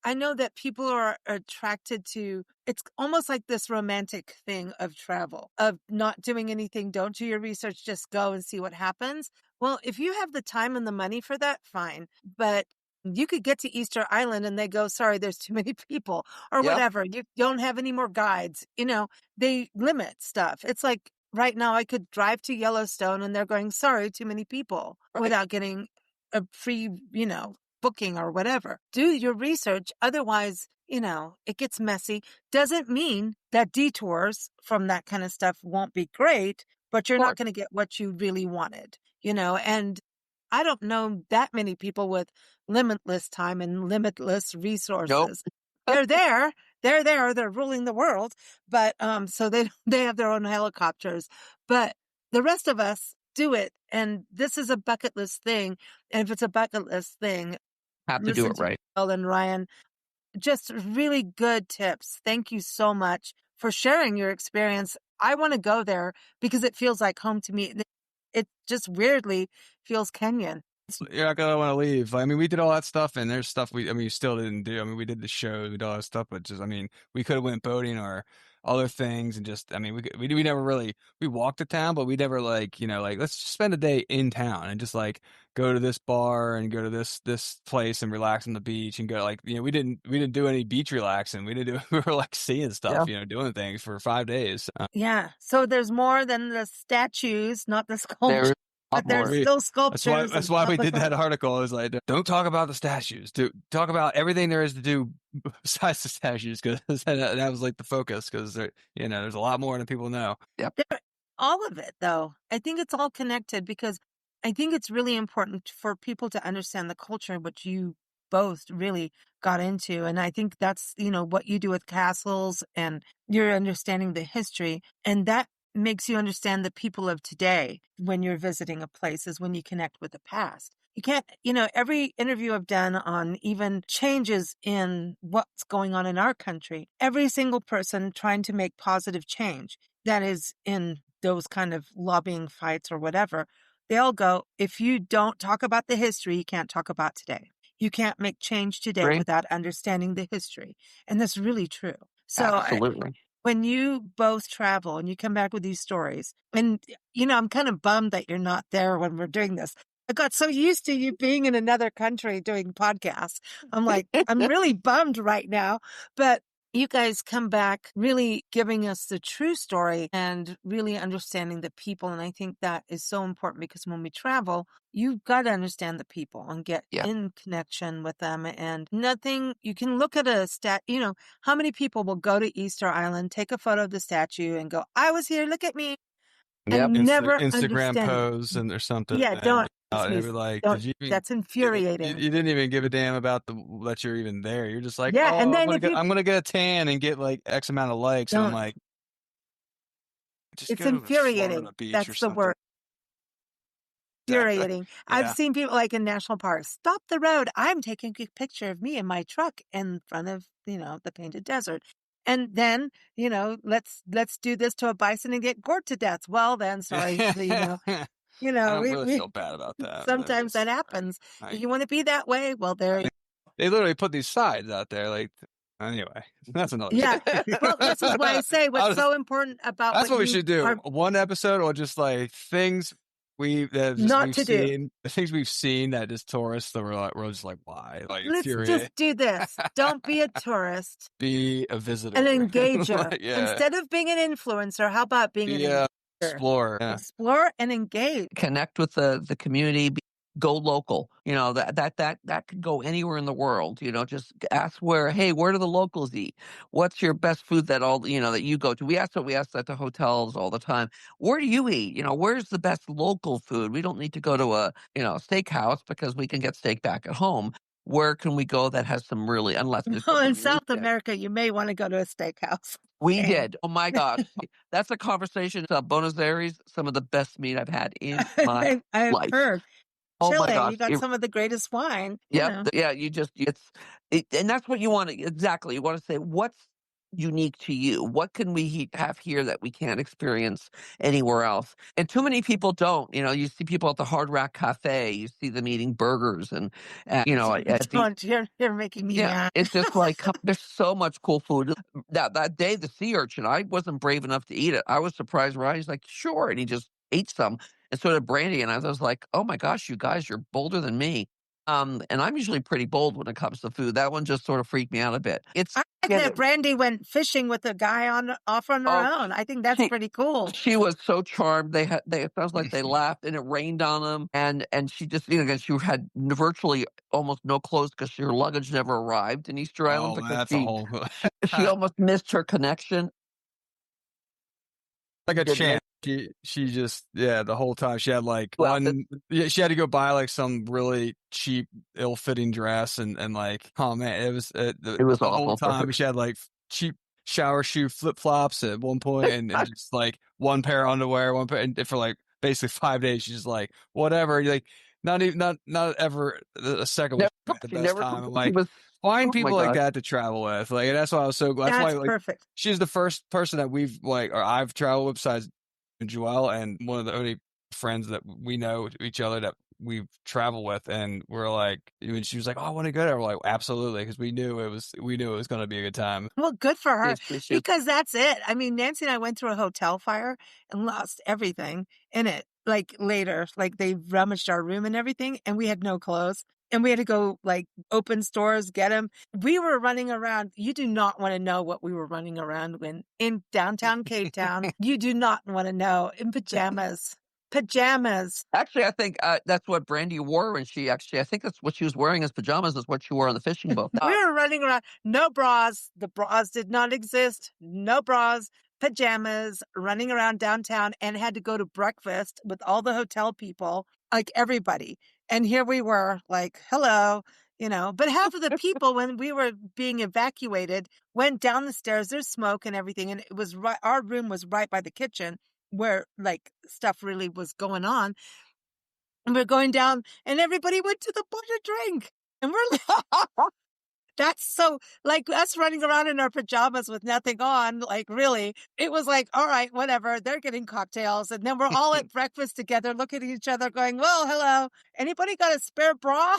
S4: I know that people are attracted to, it's almost like this romantic thing of travel, of not doing anything. Don't do your research, just go and see what happens. Well, if you have the time and the money for that, fine. But you could get to Easter Island and they go, sorry, there's too many people or whatever. You don't have any more guides. They limit stuff. It's like right now I could drive to Yellowstone and they're going, sorry, too many people, without getting a free, booking or whatever. Do your research. Otherwise, it gets messy. Doesn't mean that detours from that kind of stuff won't be great, but you're not going to get what you really wanted, and I don't know that many people with limitless time and limitless resources. Nope. They're there. They're ruling the world, but so they have their own helicopters. But the rest of us do it, and this is a bucket list thing. And if it's a bucket list thing,
S2: have to do it right.
S4: Joelle and Ryan, just really good tips. Thank you so much for sharing your experience. I want to go there because it feels like home to me. It just weirdly feels Kenyan.
S3: You're not gonna want to leave. I mean, we did all that stuff, and there's stuff we still didn't do. I mean, we did the show, we did all that stuff, but just, I mean, we could have went boating or other things, and just, I mean, we never really, we walked the town, but we never like, like, let's just spend a day in town and just like go to this bar and go to this place and relax on the beach and go, like, we didn't do any beach relaxing. We didn't do we were like seeing stuff, doing things for 5 days.
S4: Yeah. So there's more than the statues, not the sculptures.
S2: There's a lot
S4: But there's
S2: more.
S4: still sculptures.
S3: That's why we did that article. It was like, don't talk about the statues. Talk about everything there is to do besides the statues, because that was like the focus. Because there's a lot more than people know.
S2: Yep.
S4: All of it, though, I think it's all connected, because I think it's really important for people to understand the culture, which you both really got into. And I think that's, what you do with castles, and you're understanding the history. And that makes you understand the people of today when you're visiting a place, is when you connect with the past. You can't, every interview I've done on even changes in what's going on in our country, every single person trying to make positive change that is in those kind of lobbying fights or whatever, they all go, if you don't talk about the history, you can't talk about today. You can't make change today without understanding the history. And that's really true. So
S2: Absolutely.
S4: When you both travel and you come back with these stories, and, I'm kind of bummed that you're not there when we're doing this. I got so used to you being in another country doing podcasts. I'm like, I'm really bummed right now. But you guys come back really giving us the true story and really understanding the people. And I think that is so important, because when we travel, you've got to understand the people and get in connection with them. And nothing, you can look at a how many people will go to Easter Island, take a photo of the statue and go, I was here, look at me. And never
S3: Instagram
S4: understand
S3: pose
S4: it.
S3: or something.
S4: Yeah, don't.
S3: They were like,
S4: That's infuriating.
S3: You didn't even give a damn about that you're even there. You're just like,
S4: yeah, and then
S3: I'm gonna get a tan and get like X amount of likes, and I'm like, just
S4: it's
S3: go to
S4: infuriating.
S3: Florida beach
S4: That's
S3: or
S4: the
S3: something.
S4: word. Infuriating. I've seen people like in national parks, stop the road. I'm taking a picture of me in my truck in front of, the painted desert. And then, let's do this to a bison and get gored to death. Well, then, sorry,
S3: I don't really feel bad about that.
S4: Sometimes that happens. If you want to be that way, well, there.
S3: They literally put these signs out there, like. Anyway, that's another.
S4: Yeah, well, this is why I say what's so important about.
S3: That's what we should do. One episode, or just like things the things we've seen that just tourists that we're just like, why? Like,
S4: let's just do this. Don't be a tourist.
S3: Be a visitor.
S4: An engager. Instead of being an influencer, how about being an
S3: explorer? Yeah.
S4: Explore and engage.
S2: Connect with the community. Go local. That could go anywhere in the world. Just ask where do the locals eat? What's your best food that that you go to? We ask at the hotels all the time. Where do you eat? Where's the best local food? We don't need to go to a steakhouse, because we can get steak back at home. Where can we go that has some really, unless
S4: in South America, you may want to go to a steakhouse.
S2: We did. Oh my gosh. That's a conversation. Buenos Aires, some of the best meat I've had in my
S4: I've
S2: life.
S4: Heard. Chile,
S2: my gosh.
S4: You got some of the greatest wine.
S2: Yeah. And that's what you want to, exactly. You want to say, what's unique to you? What can we have here that we can't experience anywhere else? And too many people don't. You see people at the Hard Rock Cafe, you see them eating burgers and
S4: you're making me mad.
S2: It's just like, there's so much cool food. That day, the sea urchin, I wasn't brave enough to eat it. I was surprised. Ryan's like, sure. And he just ate some. And so did Brandy. And I was like, oh my gosh, you guys, you're bolder than me. And I'm usually pretty bold when it comes to food. That one just sort of freaked me out a bit.
S4: I like that Brandy went fishing with a guy off on her own. I think that's pretty cool.
S2: She was so charmed. It sounds like they laughed, and it rained on them. And she just, she had virtually almost no clothes, because her luggage never arrived in Easter Island, because she almost missed her connection.
S3: Like a champ. She just, the whole time she had like she had to go buy like some really cheap, ill-fitting dress, and like, oh man, it was the whole time she had like cheap shower shoe flip-flops at one point, and just like one pair of underwear, and for like basically 5 days she's just like, whatever. You're like, not ever a second was the best time. I'm like, find people like that to travel with. Like, that's why I was so glad. That's why,
S4: perfect.
S3: She's the first person that I've traveled with besides Joelle, and one of the only friends that we know each other that we've traveled with, and we're like, when she was like, "Oh, I want to go there," we're like, "Absolutely," because we knew it was going to be a good time.
S4: Well, good for her,
S2: Yes,
S4: because that's it. I mean, Nancy and I went through a hotel fire and lost everything in it. Like later, like they rummaged our room and everything, and we had no clothes. And we had to go like open stores, get them. We were running around. You do not want to know what we were running around in downtown Cape Town. You do not want to know, in pajamas. Pajamas.
S2: Actually, I think that's what Brandy wore when I think that's what she was wearing as pajamas is what she wore on the fishing boat.
S4: We were running around. No bras. The bras did not exist. No bras. Pajamas, running around downtown, and had to go to breakfast with all the hotel people, like everybody. And here we were, like, hello, but half of the people, when we were being evacuated, went down the stairs. There's smoke and everything. And it was right, our room was right by the kitchen where like stuff really was going on. And we're going down, and everybody went to the bar to drink. And we're like, that's so, like, us running around in our pajamas with nothing on, like, really, it was like, all right, whatever, they're getting cocktails. And then we're all at breakfast together, looking at each other going, well, hello, anybody got a spare bra?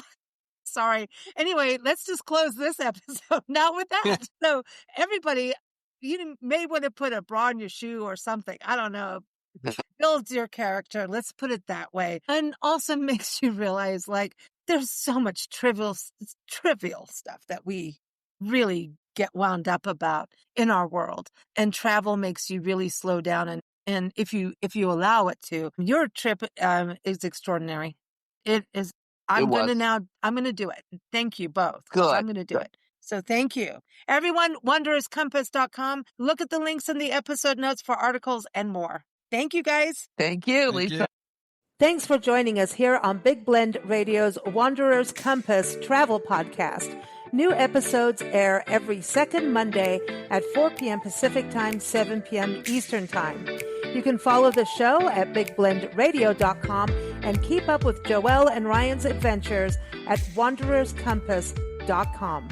S4: Sorry. Anyway, let's just close this episode now with that. So everybody, you may want to put a bra in your shoe or something. I don't know. Builds your character. Let's put it that way. And also makes you realize, like, there's so much trivial stuff that we really get wound up about in our world. And travel makes you really slow down. And if you allow it to, your trip is extraordinary. It is. I'm going to do it. Thank you both.
S2: Good.
S4: I'm going to do it. So thank you. Everyone, wandererscompass.com. Look at the links in the episode notes for articles and more. Thank you, guys.
S2: Thank you,
S3: Thank
S2: Lisa.
S3: you.
S1: Thanks for joining us here on Big Blend Radio's Wanderer's Compass Travel Podcast. New episodes air every second Monday at 4 p.m. Pacific Time, 7 p.m. Eastern Time. You can follow the show at bigblendradio.com and keep up with Joelle and Ryan's adventures at wandererscompass.com.